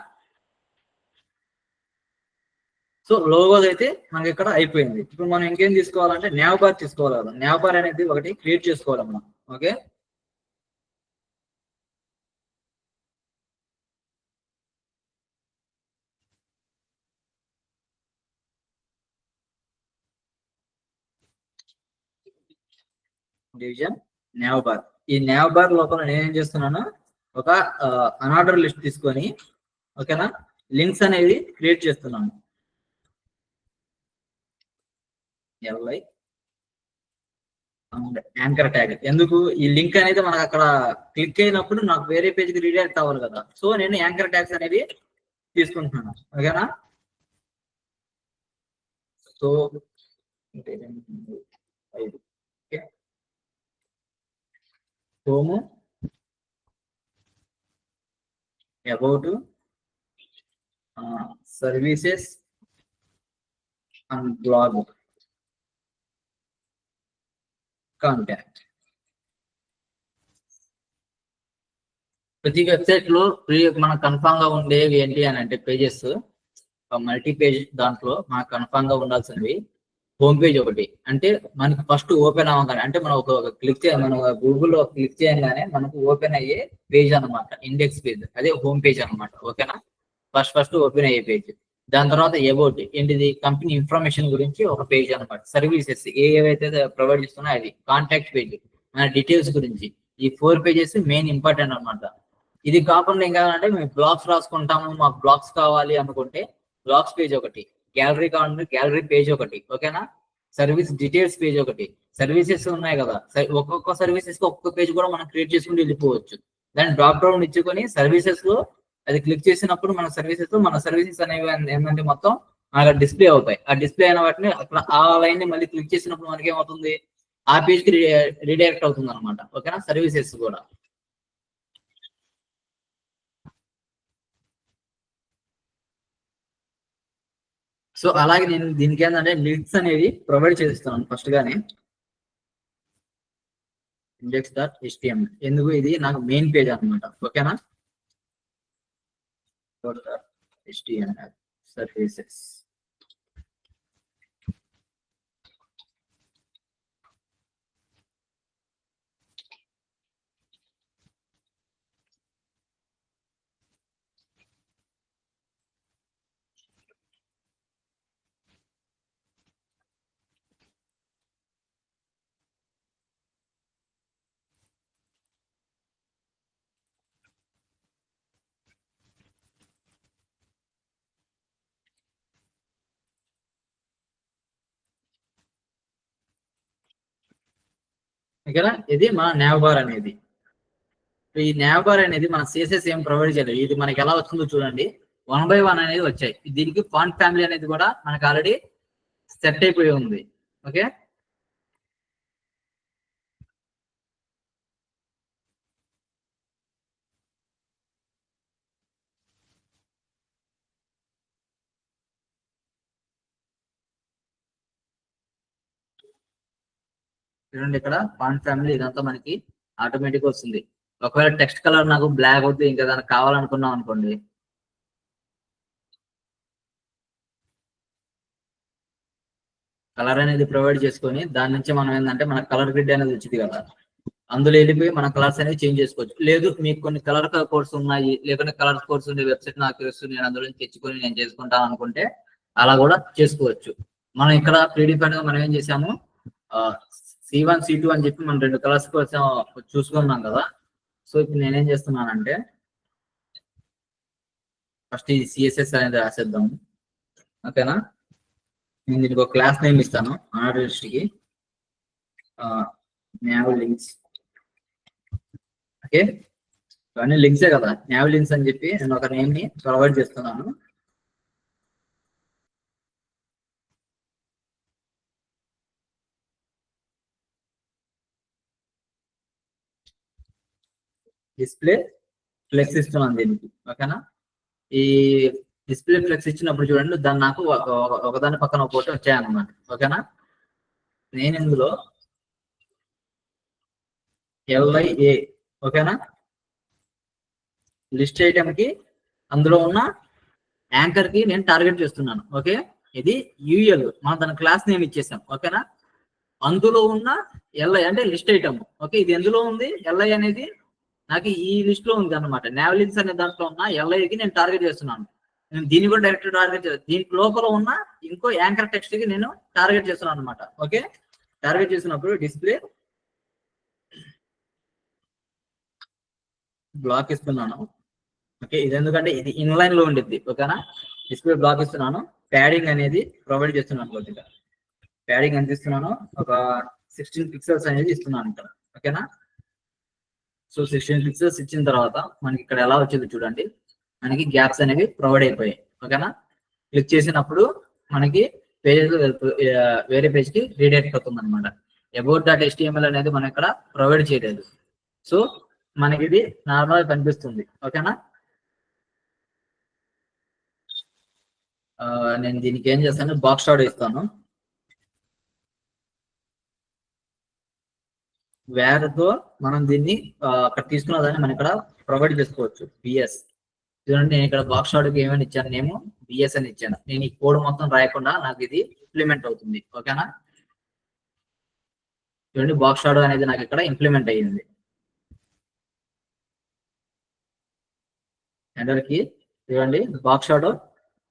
సో లోగో అయితే మనకి ఇక్కడ అయిపోయింది. ఇప్పుడు మనం ఇంకేం తీసుకోవాలంటే నేవ్ బార్ తీసుకోవాలి కదా. నేవ్ బార్ అనేది ఒకటి క్రియేట్ చేసుకోవాలి మనం. Okay, division నేవ్ bar. ఈ నేవ్ బార్ లోపల నేనేం చేస్తున్నాను, ఒక అనార్డర్ లిస్ట్ తీసుకొని, ఓకేనా, లింక్స్ అనేవి క్రియేట్ చేస్తున్నాను. LI anchor tag. ఎందుకు, ఈ లింక్ అనేది మనకు అక్కడ క్లిక్ అయినప్పుడు నాకు వేరే పేజ్ కి రీడైరెక్ట్ అవ్వాలి కదా. సో నేను యాంకర్ ట్యాగ్స్ అనేవి తీసుకుంటున్నాను. ఓకేనా, so home, about, services and blog, contact. ప్రతి వెబ్సైట్ లో మనకు కన్ఫామ్ గా ఉండేవి ఏంటి అని అంటే పేజెస్, మల్టీ పేజ్ దాంట్లో మనకు కన్ఫామ్ గా ఉండాల్సినవి హోమ్ పేజ్ ఒకటి. అంటే మనకి ఫస్ట్ ఓపెన్ అవ్వగానే, అంటే మనం ఒక క్లిక్ చేయాలి, మనం గూగుల్లో క్లిక్ చేయగానే మనకు ఓపెన్ అయ్యే పేజ్ అనమాట, ఇండెక్స్ పేజ్, అదే హోమ్ పేజ్ అనమాట. ఓకేనా, ఫస్ట్ ఓపెన్ అయ్యే పేజ్. దాని తర్వాత అబౌట్ ఏంటిది, కంపెనీ ఇన్ఫర్మేషన్ గురించి ఒక పేజ్ అనమాట. సర్వీసెస్ ఏవైతే ప్రొవైడ్ చేస్తున్నాయో అది. కాంటాక్ట్ పేజ్ మన డీటెయిల్స్ గురించి. ఈ 4 పేజెస్ మెయిన్ ఇంపార్టెంట్ అనమాట. ఇది కాకుండా ఇంకా అంటే మేము బ్లాగ్స్ రాసుకుంటాము, మాకు బ్లాగ్స్ కావాలి అనుకుంటే బ్లాగ్స్ పేజ్ ఒకటి, గ్యాలరీ కావాలంటే గ్యాలరీ పేజ్ ఒకటి. ఓకేనా, సర్వీస్ డీటెయిల్స్ పేజ్ ఒకటి. సర్వీసెస్ ఉన్నాయి కదా, ఒక్కొక్క సర్వీసెస్ కి ఒక్కొక్క పేజ్ కూడా మనం క్రియేట్ చేసుకుని వెళ్ళిపోవచ్చు. దాన్ని డ్రాప్ డౌన్ ఇచ్చుకొని సర్వీసెస్ లో అది క్లిక్ చేసినప్పుడు మన సర్వీసెస్ అనేవి ఏంటంటే మొత్తం అక్కడ డిస్ప్లే అవుతాయి. ఆ డిస్ప్లే అయిన వాటిని అక్కడ ఆ లైన్ ని మళ్ళీ క్లిక్ చేసినప్పుడు మనకి ఏమవుతుంది, ఆ పేజ్ కి రీడైరెక్ట్ అవుతుంది అనమాట. ఓకేనా, సర్వీసెస్ కూడా. సో అలాగే నేను దీనికి ఏంటంటే లింక్స్ అనేది ప్రొవైడ్ చేస్తున్నాను ఫస్ట్ గానే. index.html. ఎందుకు, ఇది నాకు మెయిన్ పేజ్ అనమాట. ఓకేనా, html సర్వీసెస్. ఓకేనా. ఇది మన nav బార్ అనేది. ఈ nav బార్ అనేది మన CSS ఏం ప్రొవైడ్ చేయలేదు. ఇది మనకి ఎలా వస్తుందో చూడండి, 1 by 1 అనేది వచ్చాయి. దీనికి ఫాంట్ ఫ్యామిలీ అనేది కూడా మనకు ఆల్రెడీ సెట్ అయిపోయి ఉంది. ఓకే, చూడండి ఇక్కడ ఫాంట్ ఫ్యామిలీ ఇదంతా మనకి ఆటోమేటిక్ వస్తుంది. ఒకవేళ టెక్స్ట్ కలర్ నాకు బ్లాక్ అవుతుంది, ఇంకా దానికి కావాలనుకున్నాం అనుకోండి, కలర్ అనేది ప్రొవైడ్ చేసుకొని దాని నుంచి మనం ఏంటంటే మన కలర్ గ్రిడ్ అనేది వచ్చింది కదా, అందులో వెళ్ళిపోయి మన కలర్స్ అనేవి చేంజ్ చేసుకోవచ్చు. లేదు మీకు కొన్ని కలర్ కోడ్స్ ఉన్నాయి, లేకుంటే కలర్ కోడ్స్ ఉండే వెబ్సైట్ నాకు తెలుసు, నేను అందులో తెచ్చుకొని నేను చేసుకుంటాను అనుకుంటే అలా కూడా చేసుకోవచ్చు. మనం ఇక్కడ ప్రీడిఫైన్ గా మనం ఏం చేసాము, C1 C2 అని చెప్పి మనం 2 కలర్స్ కోసం చూసుకున్నాం కదా. సో ఇప్పుడు నేనేం చేస్తున్నానంటే ఫస్ట్ ఈ CSS అనేది రాసేద్దాం. ఓకేనా, నేను దీనికి ఒక క్లాస్ నేమ్ ఇస్తాను ఆర్టిస్ట్ కి, nav links. ఓకే, ఇవన్నీ లింక్సే కదా, nav links అని చెప్పి నేను ఒక నేమ్ ని ప్రొవైడ్ చేస్తున్నాను. డిస్ప్లే ఫ్లెక్స్ ఇస్తున్నాను దీనికి. ఓకేనా, ఈ డిస్ప్లే ఫ్లెక్స్ ఇచ్చినప్పుడు చూడండి, దాన్ని నాకు ఒకదాని పక్కన ఒకటి వచ్చాయన్నమాట. ఓకేనా, నేను ఇందులో LIA, ఓకేనా, లిస్ట్ ఐటమ్ కి అందులో ఉన్న యాంకర్ కి నేను టార్గెట్ చేస్తున్నాను. ఓకే, ఇది UL మనం దాని క్లాస్ నేమ్ ఇచ్చేసాం. ఓకేనా, అందులో ఉన్న LI అంటే లిస్ట్ ఐటమ్. ఓకే, ఇది ఎందులో ఉంది, LI అనేది నాకు ఈ లిస్ట్ లో ఉంది అనమాట. నావలిన్స్ అనే దాంట్లో ఉన్న LIకి నేను టార్గెట్ చేస్తున్నాను. నేను దీన్ని కూడా డైరెక్ట్ టార్గెట్ చేస్తాను. దీని లోపల ఉన్న ఇంకో యాంకర్ టెక్స్ట్ కి నేను టార్గెట్ చేస్తున్నాను అనమాట. ఓకే, టార్గెట్ చేసినప్పుడు డిస్ప్లే బ్లాక్ ఇస్తున్నాను. ఓకే, ఇది ఎందుకంటే ఇది ఇన్లైన్ లో ఉండిద్ది. ఓకేనా, డిస్ప్లే బ్లాక్ ఇస్తున్నాను. ప్యాడింగ్ అనేది ప్రొవైడ్ చేస్తున్నాను. కొద్దిగా ప్యాడింగ్ ఎంత ఇస్తున్నాను, ఒక 16 పిక్సెల్స్ అనేది ఇస్తున్నాను ఇక్కడ. ఓకేనా, సో 16 పిక్సెల్స్ ఇచ్చిన తర్వాత మనకి ఇక్కడ ఎలా వచ్చింది చూడండి, మనకి గ్యాప్స్ అనేవి ప్రొవైడ్ అయిపోయాయి. ఓకేనా, క్లిక్ చేసినప్పుడు మనకి పేజెస్ వేరే పేజ్ కి రీడైరెక్ట్ అవుతుంది అనమాట. about.html అనేది మనం ఇక్కడ ప్రొవైడ్ చేయలేదు. సో మనకి ఇది నార్మల్ కనిపిస్తుంది. ఓకేనా, నేను దీనికి ఏం చేస్తాను, బాక్స్ షాడో ఇస్తాను. వేర్తో మనం దీన్ని అక్కడ తీసుకున్న దాన్ని మనం ఇక్కడ ప్రొవైడ్ చేసుకోవచ్చు. BS చూడండి, నేను ఇక్కడ బాక్స్ షాడోకి ఏమైనా ఇచ్చాను, నేను BS అని ఇచ్చాను. నేను ఈ కోడ్ మొత్తం రాయకుండా నాకు ఇది ఇంప్లిమెంట్ అవుతుంది. ఓకేనా, చూడండి బాక్స్ షాడో అనేది నాకు ఇక్కడ ఇంప్లిమెంట్ అయ్యింది. ఎంటర్ కి చూడండి బాక్స్ షాడో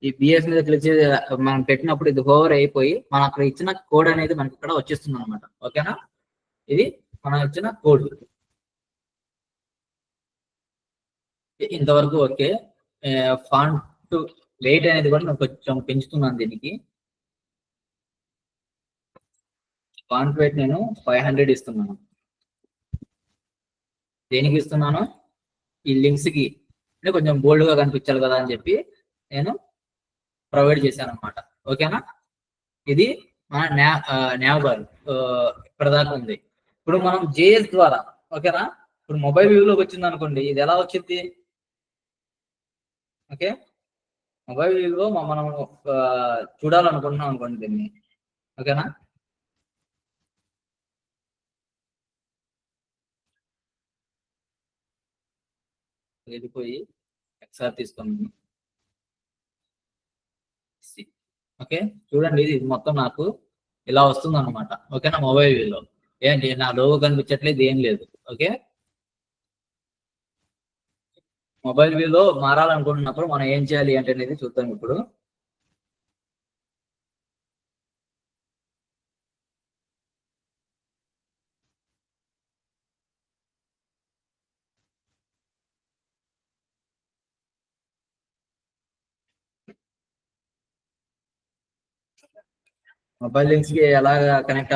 ఈ BS మీద క్లిక్ చేసి మనం పెట్టినప్పుడు ఇది హోవర్ అయిపోయి మనం అక్కడ ఇచ్చిన కోడ్ అనేది మనకి ఇక్కడ వచ్చేస్తుంది అనమాట. ఓకేనా, ఇది మనం ఇచ్చిన కోడ్. ఇంతవరకు ఓకే. ఫాంట్ వెయిట్ అనేది కూడా నేను కొంచెం పెంచుతున్నాను. దీనికి ఫాంట్ వెయిట్ నేను 500 ఇస్తున్నాను. దేనికి ఇస్తున్నాను, ఈ లింక్స్ కి కొంచెం బోల్డ్ గా కనిపించాలి కదా అని చెప్పి నేను ప్రొవైడ్ చేశాను అనమాట. ఓకేనా, ఇది మన nav బార్ ఇప్పటిదాకా ఉంది. ఇప్పుడు మనం JS ద్వారా, ఓకేనా, ఇప్పుడు మొబైల్ వ్యూలోకి వచ్చింది అనుకోండి, ఇది ఎలా వచ్చింది. ఓకే, మొబైల్ వ్యూలో మనం చూడాలనుకుంటున్నాం అనుకోండి దీన్ని. ఓకేనా, వెళ్ళిపోయి XR తీసుకోండి. ఓకే, చూడండి ఇది మొత్తం నాకు ఇలా వస్తుంది అనమాట. ఓకేనా, మొబైల్ వ్యూలో ఏంటి నా లోగో కనిపించట్లేదు, ఏం లేదు. ఓకే, మొబైల్ వ్యూలో మారాలనుకుంటున్నప్పుడు మనం ఏం చేయాలి అంటే అనేది చూద్దాం ఇప్పుడు. మొబైల్ లింక్స్ కి ఎలా కనెక్ట్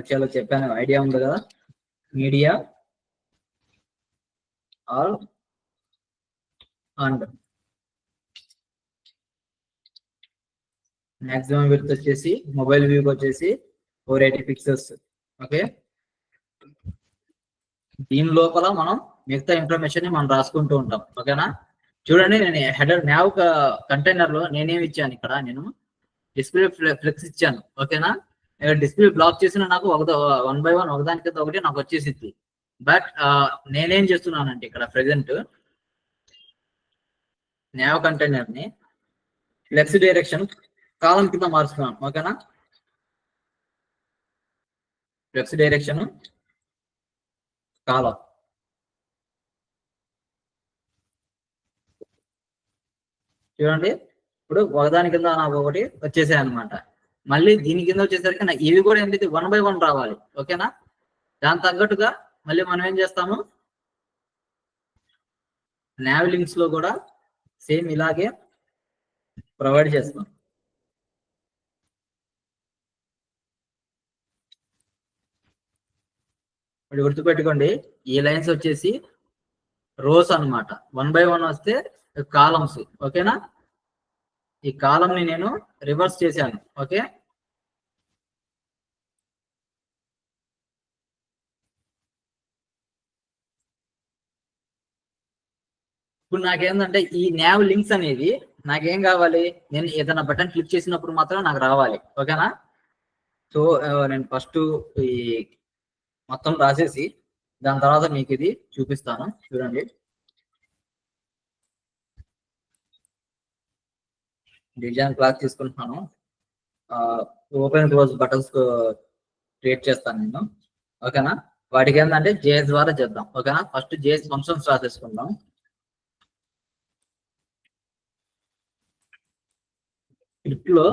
చేయాలో చెప్పాను, ఐడియా ఉంది కదా. Media all and maximum width వచ్చేసి మొబైల్ వ్యూకి వచ్చేసి 480 పిక్సెల్స్. ఓకే, దీని లోపల మనం మిగతా ఇన్ఫర్మేషన్ ని మనం రాసుకుంటూ ఉంటాం. ఓకేనా, చూడండి నేను హెడర్ న్యావ్ కంటైనర్ లో నేనేమి ఇచ్చాను, ఇక్కడ నేను డిస్ప్లే ఫ్లెక్స్ ఇచ్చాను. ఓకేనా, డిస్ప్లే బ్లాక్ చేసిన నాకు 1 by 1 ఒకదాని కింద ఒకటి నాకు వచ్చేసింది. బట్ నేనేం చేస్తున్నానంటే ఇక్కడ ప్రెసెంట్ న్యావ్ కంటైనర్ ని ఫ్లెక్స్ డైరెక్షన్ కాలం కింద మారుస్తున్నాను. ఓకేనా, ఫ్లెక్స్ డైరెక్షన్ కాలం. చూడండి, ఇప్పుడు ఒకదాని కింద నాకు ఒకటి వచ్చేసాయి అనమాట. మళ్ళీ దీని కింద వచ్చేసరికి నాకు ఇవి కూడా ఏంటి 1 by 1 రావాలి. ఓకేనా, దాని తగ్గట్టుగా మళ్ళీ మనం ఏం చేస్తాము, nav లింక్స్ లో కూడా సేమ్ ఇలాగే ప్రొవైడ్ చేస్తాం. ఇప్పుడు గుర్తుపెట్టుకోండి, ఈ లైన్స్ వచ్చేసి రోస్ అన్నమాట, 1 by 1 వస్తే కాలమ్స్. ఓకేనా, ఈ కాలం ని నేను రివర్స్ చేశాను. ఓకే, ఇప్పుడు నాకేంటంటే ఈ nav లింక్స్ అనేది నాకేం కావాలి, నేను ఏదైనా బటన్ క్లిక్ చేసినప్పుడు మాత్రం నాకు రావాలి. ఓకేనా, సో నేను ఫస్ట్ ఈ మొత్తం రాసేసి దాని తర్వాత మీకు ఇది చూపిస్తాను. చూడండి, డిజైన్ క్లాస్ తీసుకుంటున్నాను. ఓపెన్ క్లోజ్ బటన్స్ క్రియేట్ చేస్తాను నేను. ఓకేనా, వాటికి ఏంటంటే జేఎస్ ద్వారా చేద్దాం. ఓకేనా, ఫస్ట్ జేఎస్ ఫంక్షన్స్ రాసేసుకుందాం. స్క్రిప్ట్ లో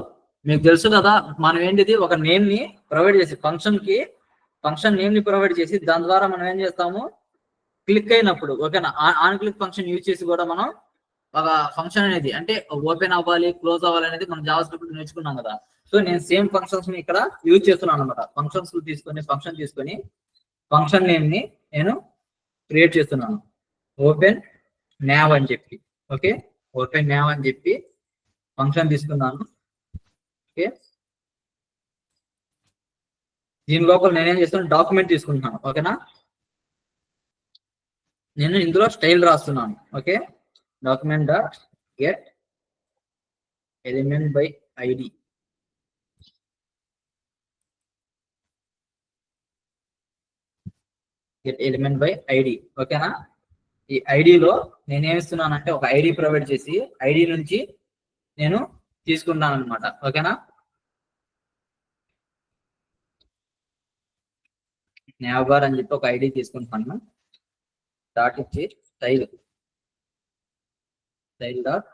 మీకు తెలుసు కదా, మనం ఏంటిది ఒక నేమ్ ని ప్రొవైడ్ చేసి ఫంక్షన్ నేమ్ ని ప్రొవైడ్ చేసి దాని ద్వారా మనం ఏం చేస్తాము, క్లిక్ అయినప్పుడు ఓకేనా, ఆన్ క్లిక్ ఫంక్షన్ యూజ్ చేసి కూడా మనం ఒక ఫంక్షన్ అనేది అంటే ఓపెన్ అవ్వాలి, క్లోజ్ అవ్వాలి అనేది మనం జావా స్క్రిప్ట్ నేర్చుకున్నాం కదా. సో నేను సేమ్ ఫంక్షన్స్ ని ఇక్కడ యూజ్ చేస్తున్నాను అనమాట. ఫంక్షన్ తీసుకొని ఫంక్షన్ నేమ్ ని నేను క్రియేట్ చేస్తున్నాను, ఓపెన్ nav అని చెప్పి. ఓకే, ఓపెన్ nav అని చెప్పి ఫంక్షన్ తీసుకున్నాను. ఓకే, దీని లోపల నేనేం చేస్తున్నాను, డాక్యుమెంట్ తీసుకుంటున్నాను. ఓకేనా, నేను ఇందులో స్టైల్ రాస్తున్నాను. Okay, document dot get element by ID. Get element by ID. ఓకేనా, ఈ ఐడిలో నేనేమిస్తున్నానంటే ఒక ఐడి ప్రొవైడ్ చేసి ఐడి నుంచి నేను తీసుకుంటాను అనమాట. ఓకేనా, nav bar అని చెప్పి ఒక ఐడి తీసుకుంటాను. డాట్ ఇచ్చి style dot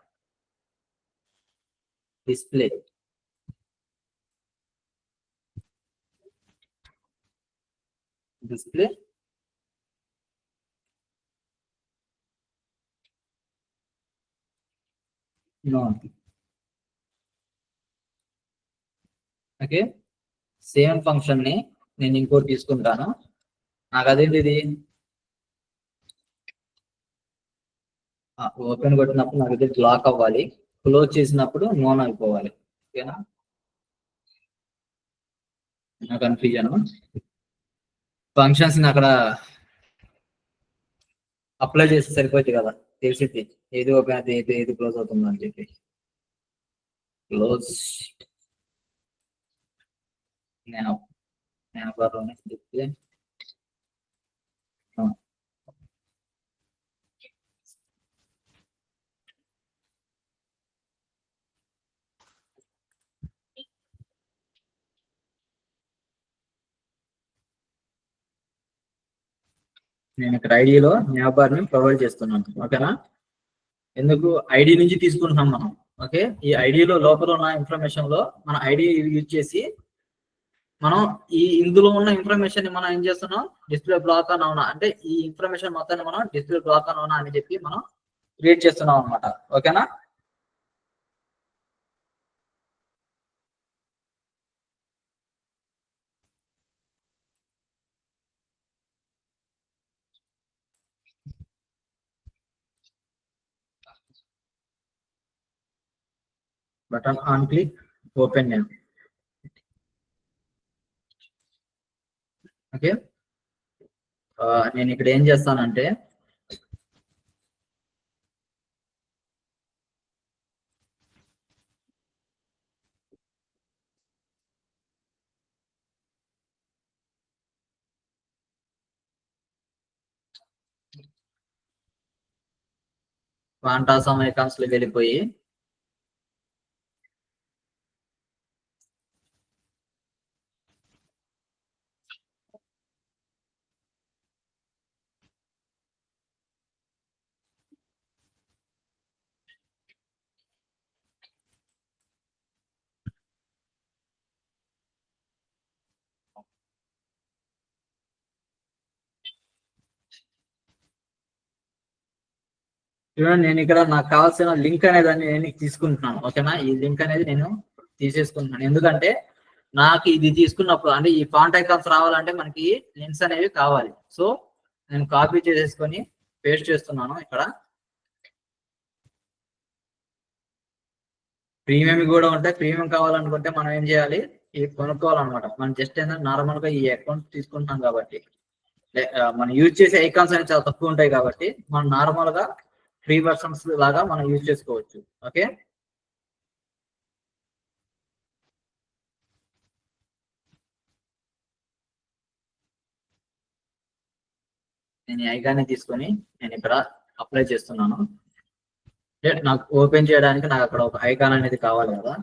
display. Okay, same function ని నేను ఇంకోటి తీసుకుంటాను. నాకు అదేంటి ఇది ఓపెన్ కొట్టినప్పుడు నాకు ఇది లాక్ అవ్వాలి, క్లోజ్ చేసినప్పుడు నోన్ అయిపోవాలి. ఓకేనా, నా కన్ఫ్యూజన్. ఫంక్షన్స్ ని అక్కడ అప్లై చేస్తే సరిపోద్ది కదా, తెలిసింది ఏది ఓపెన్ అయితే ఏది క్లోజ్ అవుతుందో అని చెప్పి. క్లోజ్ బార్లోనే డిస్ప్లే. నేను ఇక్కడ ఐడిలో nav bar ని ప్రొవైడ్ చేస్తున్నాను. ఓకేనా, ఎందుకు ఐడి నుంచి తీసుకుంటున్నాం మనం. ఓకే, ఈ ఐడిలో లోపల ఉన్న ఇన్ఫర్మేషన్ లో మన ఐడి యూజ్ చేసి మనం ఇందులో ఉన్న ఇన్ఫర్మేషన్ ని మనం ఏం చేస్తున్నాం, డిస్ప్లే బ్లాక్ అని అవునా అంటే ఈ ఇన్ఫర్మేషన్ మొత్తాన్ని మనం డిస్ప్లే బ్లాక్ అని అవునా అని చెప్పి మనం క్రియేట్ చేస్తున్నాం అనమాట. ఓకేనా, button on click open name. Okay, నేను ఇక్కడ ఏం చేస్తానంటే ఫాంటాసమ్ ఐకాన్స్ లోకి వెళ్ళిపోయి చూడండి, నేను ఇక్కడ నాకు కావాల్సిన లింక్ అనేది నేను తీసుకుంటున్నాను. ఓకేనా, ఈ లింక్ అనేది నేను తీసేసుకుంటున్నాను. ఎందుకంటే నాకు ఇది తీసుకున్నప్పుడు అంటే ఈ ఫాంట్ ఐకాన్స్ రావాలంటే మనకి లింక్స్ అనేవి కావాలి. సో నేను కాపీ చేసేసుకొని పేస్ట్ చేస్తున్నాను. ఇక్కడ ప్రీమియం కూడా ఉంటాయి. ప్రీమియం కావాలనుకుంటే మనం ఏం చేయాలి, ఇది కొనుక్కోవాలన్నమాట. మనం జస్ట్ ఏంటంటే నార్మల్ గా ఈ అకౌంట్ తీసుకుంటున్నాం కాబట్టి మనం యూజ్ చేసే ఐకాన్స్ అనేవి చాలా తక్కువ ఉంటాయి కాబట్టి మనం నార్మల్ గా ఫ్రీ వర్షన్స్ లాగా మనం యూజ్ చేసుకోవచ్చు. ఓకే, నేను ఈ ఐకాన్ని తీసుకొని నేను ఇక్కడ అప్లై చేస్తున్నాను. నాకు ఓపెన్ చేయడానికి నాకు అక్కడ ఒక ఐకాన్ అనేది కావాలి కదా.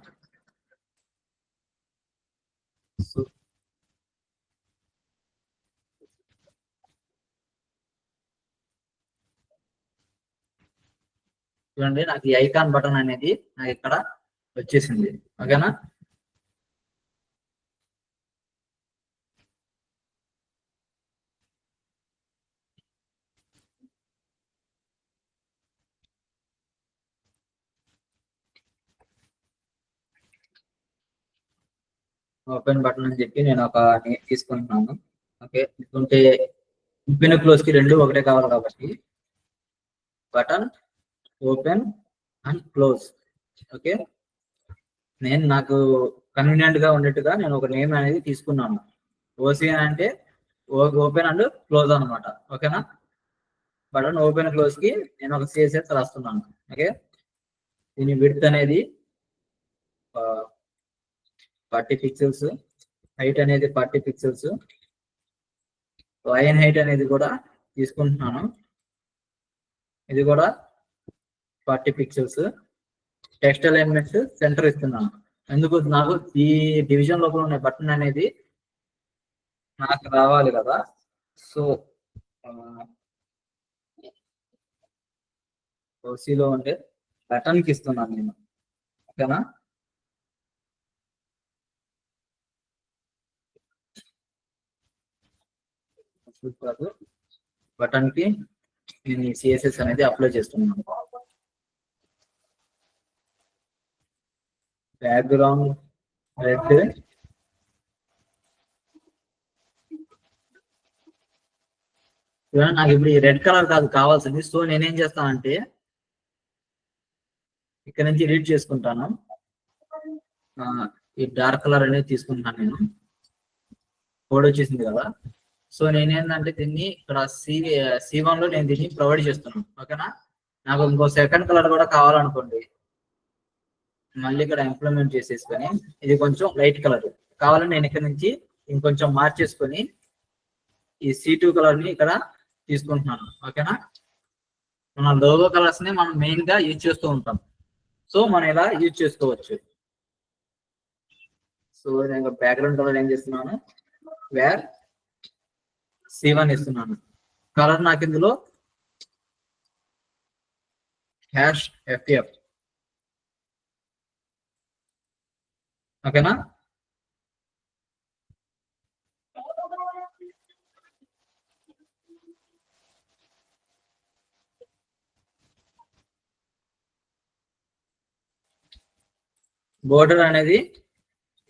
చూడండి, నాకు ఈ ఐకాన్ బటన్ అనేది నాకు ఇక్కడ వచ్చేసింది. ఓకేనా, ఓపెన్ బటన్ అని చెప్పి నేను ఒక నేమ్ తీసుకుంటున్నాను. ఓకే, ఎందుకంటే ఓపెన్ క్లోజ్ కి రెండు ఒకటే కావాలి కాబట్టి button open and close. Okay, నేను నాకు కన్వీనియంట్ గా ఉండేట్టుగా నేను ఒక నేమ్ అనేది తీసుకున్నాను. ఓసిఎన్ అంటే ఓపెన్ అండ్ క్లోజ్ అనమాట. ఓకేనా, బటన్ ఓపెన్ క్లోజ్ కి నేను ఒక సిఎస్ఎస్ రాస్తున్నాను. ఓకే, దీని విడ్త్ అనేది 40 పిక్సెల్స్, హైట్ అనేది 40 పిక్సెల్స్, లైన్ హైట్ అనేది కూడా తీసుకుంటున్నాను. ఇది కూడా 40 పిక్సెల్స్. టెక్స్ట్ అలైన్మెంట్స్ సెంటర్ ఇస్తున్నాను. ఎందుకు, నాకు ఈ డివిజన్ లోపల ఉన్న బటన్ అనేది నాకు రావాలి కదా. సో ఓసీలో ఉండే బటన్ కి ఇస్తున్నాను నేను. ఓకేనా, బటన్ కి నేను సిఎస్ఎస్ అనేది అప్లై చేస్తున్నాను. బ్యాక్గ్రౌండ్ రెడ్, నాకు ఇప్పుడు ఈ రెడ్ కలర్ కాదు కావాల్సింది. సో నేనేం చేస్తానంటే ఇక్కడ నుంచి ఎడిట్ చేసుకుంటాను. ఈ డార్క్ కలర్ అనేది తీసుకుంటాను నేను. కోడ్ వచ్చేసింది కదా. సో నేనేంటంటే దీన్ని ఇక్కడ C1 లో నేను దీన్ని ప్రొవైడ్ చేస్తున్నాను. ఓకేనా, నాకు ఇంకో సెకండ్ కలర్ కూడా కావాలనుకోండి, మళ్ళీ ఇక్కడ ఇంప్లిమెంట్ చేసేసుకొని ఇది కొంచెం లైట్ కలర్ కావాలని నేను ఇక్కడ నుంచి ఇంకొంచెం మార్చేసుకొని ఈ C2 కలర్ ని ఇక్కడ తీసుకుంటున్నాను. ఓకేనా, మన లోగో కలర్స్ ని మనం మెయిన్ గా యూజ్ చేస్తూ ఉంటాం. సో మనం ఇలా యూజ్ చేసుకోవచ్చు. సో నేను బ్యాక్గ్రౌండ్ కలర్ ఏం చేస్తున్నాను, వేర్ C1 ఇస్తున్నాను. కలర్ నాకు ఇందులో #FF. ఓకేనా, బోర్డర్ అనేది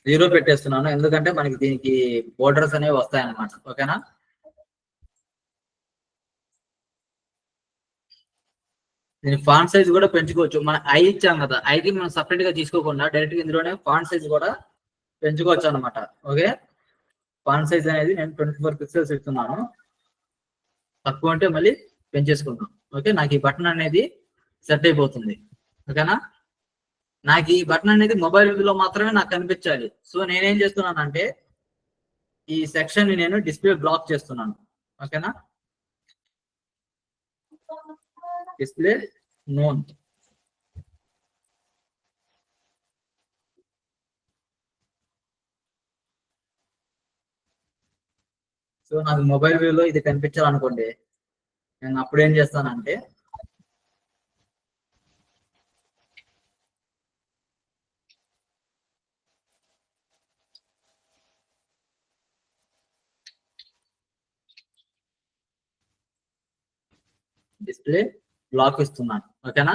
0 పెట్టేస్తున్నాను. ఎందుకంటే మనకి దీనికి బోర్డర్స్ అనేవి వస్తాయి అన్నమాట. ఓకేనా, దీని ఫాంట్ సైజ్ కూడా పెంచుకోవచ్చు. మన ఐ ఇచ్చాం కదా, ఐకి మనం సపరేట్ గా తీసుకోకుండా డైరెక్ట్ గా ఇందులోనే ఫాంట్ సైజ్ కూడా పెంచుకోవచ్చు అనమాట. ఓకే, ఫాంట్ సైజ్ అనేది నేను 24 పిక్సెల్స్ ఇస్తున్నాను. తక్కువ అంటే మళ్ళీ పెంచేసుకుంటాం. ఓకే, నాకు ఈ బటన్ అనేది సెట్ అయిపోతుంది. ఓకేనా, నాకు ఈ బటన్ అనేది మొబైల్ వ్యూలో మాత్రమే నాకు కనిపించాలి. సో నేనేం చేస్తున్నానంటే ఈ సెక్షన్ ని నేను డిస్ప్లే బ్లాక్ చేస్తున్నాను. ఓకేనా, డిస్ప్లే నోన్. సో నాకు మొబైల్ వ్యూలో ఇది కనిపించాలనుకోండి, నేను అప్పుడు ఏం చేస్తానంటే డిస్ప్లే బ్లాక్ ఇస్తున్నాను. ఓకేనా,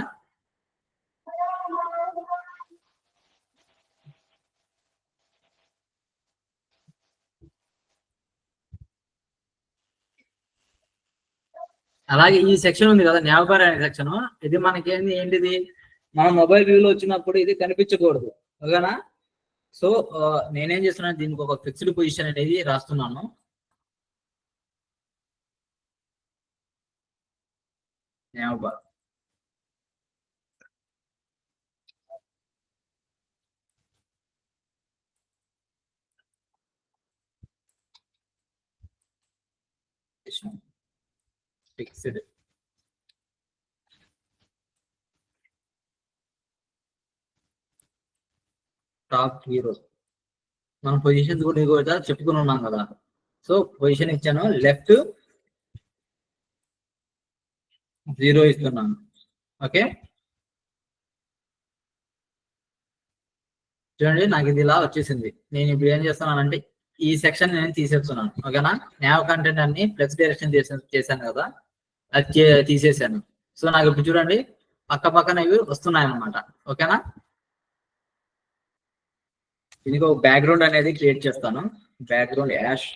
అలాగే ఈ సెక్షన్ ఉంది కదా, న్యావబార్ అనే సెక్షన్, ఇది మనకి ఏంటిది, మన మొబైల్ వ్యూలో వచ్చినప్పుడు ఇది కనిపించకూడదు. ఓకేనా, సో నేనేం చేస్తున్నాను, దీనికి ఒక ఫిక్స్డ్ పొజిషన్ అనేది రాస్తున్నాను. న్యావబార్ ఫిక్స్డ్ టాప్ హీరో. మనం పొజిషన్స్ కూడా చెప్పుకుని ఉన్నాం కదా. సో పొజిషన్ ఇచ్చాను, లెఫ్ట్ 0 ఇస్తున్నాను. ఓకే, చూడండి నాకు ఇది ఇలా వచ్చేసింది. నేను ఇప్పుడు ఏం చేస్తున్నానంటే ఈ సెక్షన్ నేను తీసేస్తున్నాను. ఓకేనా, న్యావ్ కంటెంట్ అన్ని ఫ్లెక్స్ డైరెక్షన్ చేశాను కదా, అది తీసేసాను. సో నాకు ఇప్పుడు చూడండి పక్క పక్కన ఇవి వస్తున్నాయి అన్నమాట. ఓకేనా, దీనికి ఒక బ్యాక్గ్రౌండ్ అనేది క్రియేట్ చేస్తాను. బ్యాక్గ్రౌండ్ యాష్.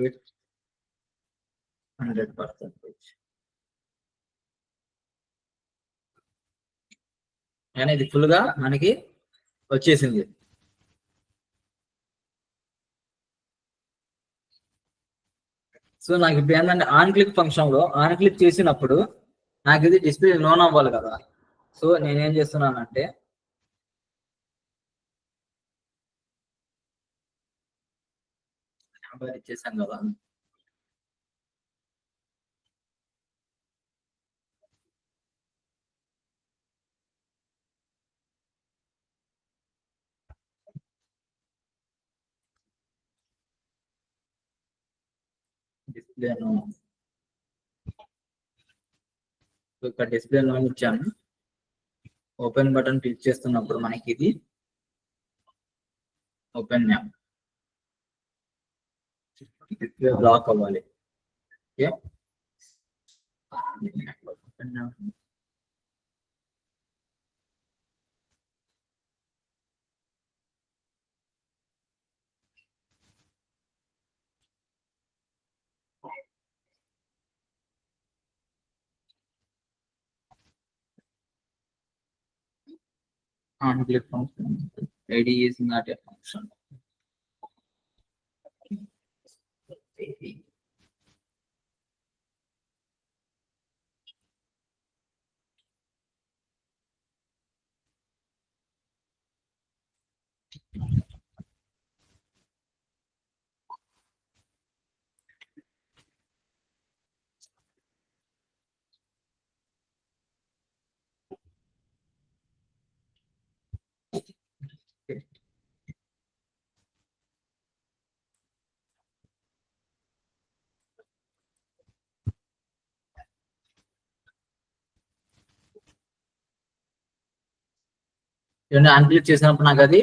ఓకే, 100%. కానీ ఇది ఫుల్ గా మనకి వచ్చేసింది. సో నాకు ఇప్పుడు ఏంటంటే ఆన్ క్లిక్ ఫంక్షన్ లో ఆన్ క్లిక్ చేసినప్పుడు నాకు ఇది డిస్ప్లే లోన్ అవ్వాలి కదా. సో నేనేం చేస్తున్నానంటే ఇచ్చేసాను కదా, డిస్ప్లే లోన్. ఇక్కడ డిస్ప్లే లోన్ ఇచ్చాను. ఓపెన్ బటన్ క్లిక్ చేస్తున్నప్పుడు మనకి ఇది ఓపెన్ న్యావ్ డిస్ప్లే బ్లాక్ అవ్వాలి. Okay, open nav. On click function ID is not a function. On click చేసినప్పుడు నాకు అది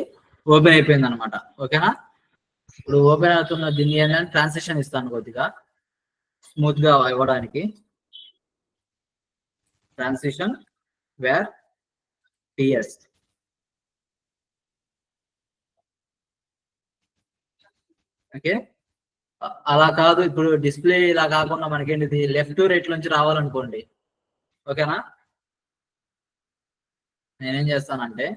ఓపెన్ అయిపోయింది అనమాట. ఓకేనా, ఇప్పుడు ఓపెన్ అవుతున్న దీన్ని ఏంటంటే ట్రాన్సాక్షన్ ఇస్తాను కొద్దిగా స్మూత్ గా ఇవ్వడానికి. ట్రాన్సిషన్ వేర్ టిఎస్ ఓకే. అలా కాదు, ఇప్పుడు డిస్ప్లే ఇలా కాకుండా మనకేంటిది లెఫ్ట్ రైట్ నుంచి రావాలనుకోండి. ఓకేనా? నేనేం చేస్తానంటే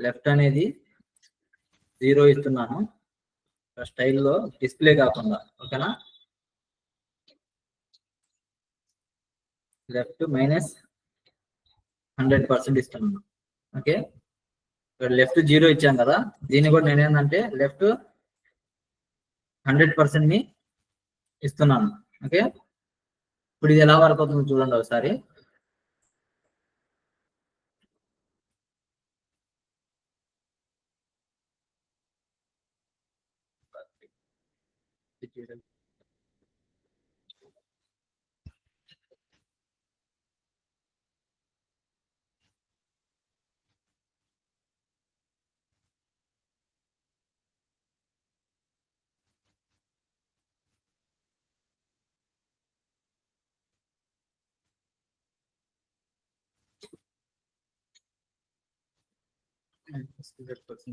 లెఫ్ట్ అనేది 0 ఇస్తున్నాను స్టైల్లో, డిస్ప్లే కాకుండా. ఓకేనా? లెఫ్ట్ -100% ఇస్తున్నాను. ఓకే. ఇక్కడ లెఫ్ట్ 0 ఇచ్చాను కదా, దీన్ని కూడా నేనేంటంటే లెఫ్ట్ 100% ని ఇస్తున్నాను. ఓకే. ఇప్పుడు ఇది ఎలా వర్క్ అవుతుందో చూడండి ఒకసారి.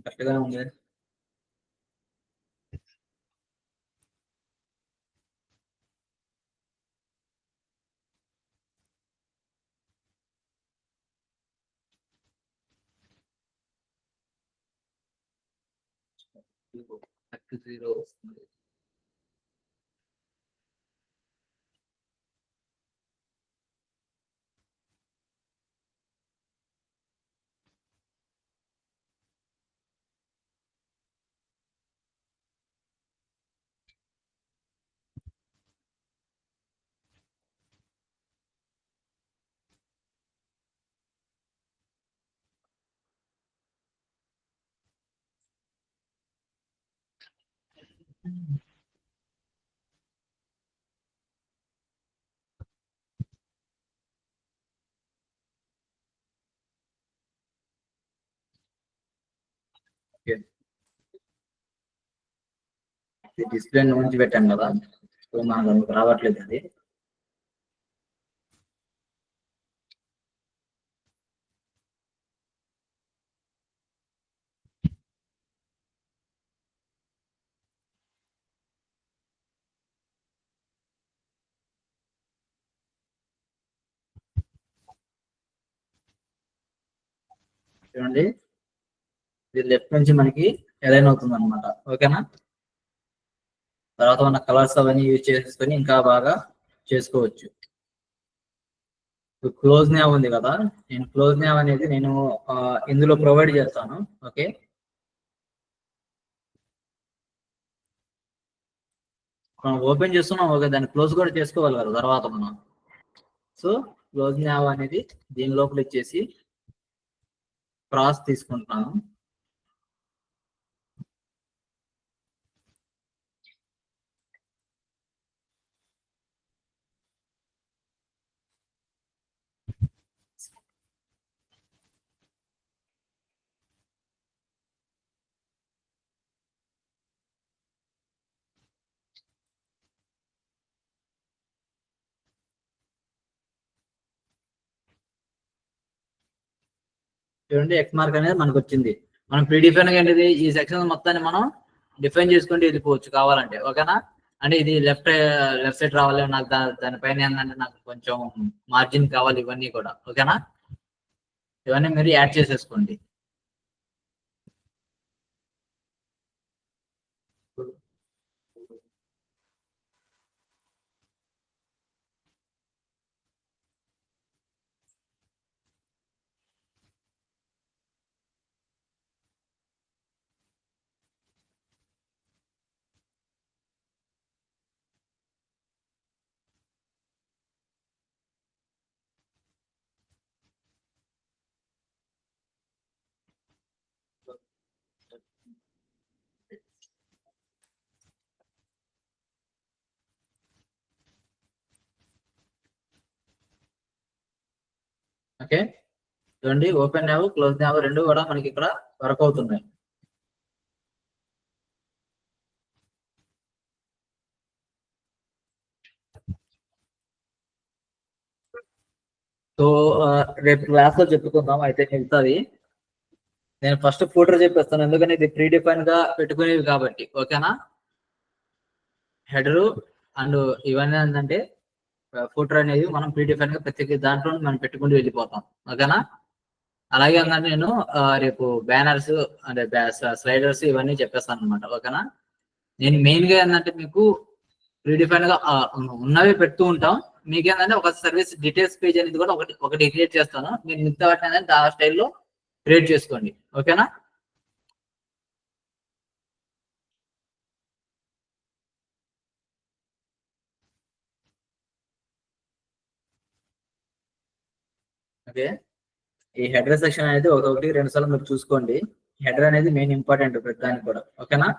కరెక్ట్గా ఉంది. జీరో వస్తుంది. డిస్ప్లే నుంచి పెట్టాను కదా, సో మనకు రావట్లేదు అది. చూడండి, ఇది లెఫ్ట్ నుంచి మనకి అలైన్ అవుతుంది అనమాట. ఓకేనా? తర్వాత మన కలర్స్ అవన్నీ యూజ్ చేసుకొని ఇంకా బాగా చేసుకోవచ్చు. క్లోజ్ న్యావ్ ఉంది కదా, నేను క్లోజ్ న్యావ్ అనేది నేను ఇందులో ప్రొవైడ్ చేస్తాను. ఓకే. మనం ఓపెన్ చేస్తున్నాం, ఓకే, దాన్ని క్లోజ్ కూడా చేసుకోవాలి కదా తర్వాత మనం. సో క్లోజ్ న్యావ్ అనేది దీని లోపల ఇచ్చేసి క్రాస్ తీసుకుంటున్నాను. చూడండి, ఎక్స్ మార్క్ అనేది మనకు వచ్చింది. మనం ప్రీడిఫైన్ గా ఏంటిది ఈ సెక్షన్ మొత్తాన్ని మనం డిఫైన్ చేసుకుంటూ వెళ్ళిపోవచ్చు కావాలంటే. ఓకేనా? అంటే ఇది లెఫ్ట్ సైడ్ రావాలి నాకు, దానిపైన ఏంటంటే నాకు కొంచెం మార్జిన్ కావాలి, ఇవన్నీ కూడా. ఓకేనా? ఇవన్నీ మీరు యాడ్ చేసేసుకోండి. ఓకే. చూడండి, ఓపెన్ న్యావ్ క్లోజ్ న్యావ్ రెండు కూడా మనకి ఇక్కడ వర్క్ అవుతున్నాయి. సో రేపు క్లాస్ లో చెప్పుకుందాం అయితే మిగతాది. నేను ఫస్ట్ ఫూటర్ చెప్పేస్తాను, ఎందుకంటే ఇది ప్రీ డిఫైన్ గా పెట్టుకునేవి కాబట్టి. ఓకేనా, హెడరు అండ్ ఇవన్నీ ఏంటంటే ఫూటర్ అనేది మనం ప్రీ డిఫైన్ గా ప్రతి దాంట్లో మనం పెట్టుకుంటూ వెళ్ళిపోతాం. ఓకేనా, అలాగే ఏంటంటే నేను రేపు బ్యానర్స్ అంటే స్లైడర్స్ ఇవన్నీ చెప్పేస్తాను అనమాట. ఓకేనా, నేను మెయిన్ గా ఏంటంటే మీకు ప్రీ డిఫైన్ గా ఉన్నవి పెడుతూ ఉంటాం. మీకు ఏంటంటే ఒక సర్వీస్ డీటెయిల్స్ పేజ్ అనేది కూడా ఒకటి క్రియేట్ చేస్తాను. మీరు మిగతా వాటిని అనేది ఆ స్టైల్లో క్రియేట్ చేసుకోండి. ఓకేనా, ఓకే. ఈ హెడర్ సెక్షన్ అనేది ఒకటి రెండు సార్లు మీరు చూసుకోండి. హెడర్ అనేది మెయిన్ ఇంపార్టెంట్ ప్రతి దానికి కూడా. ఓకేనా,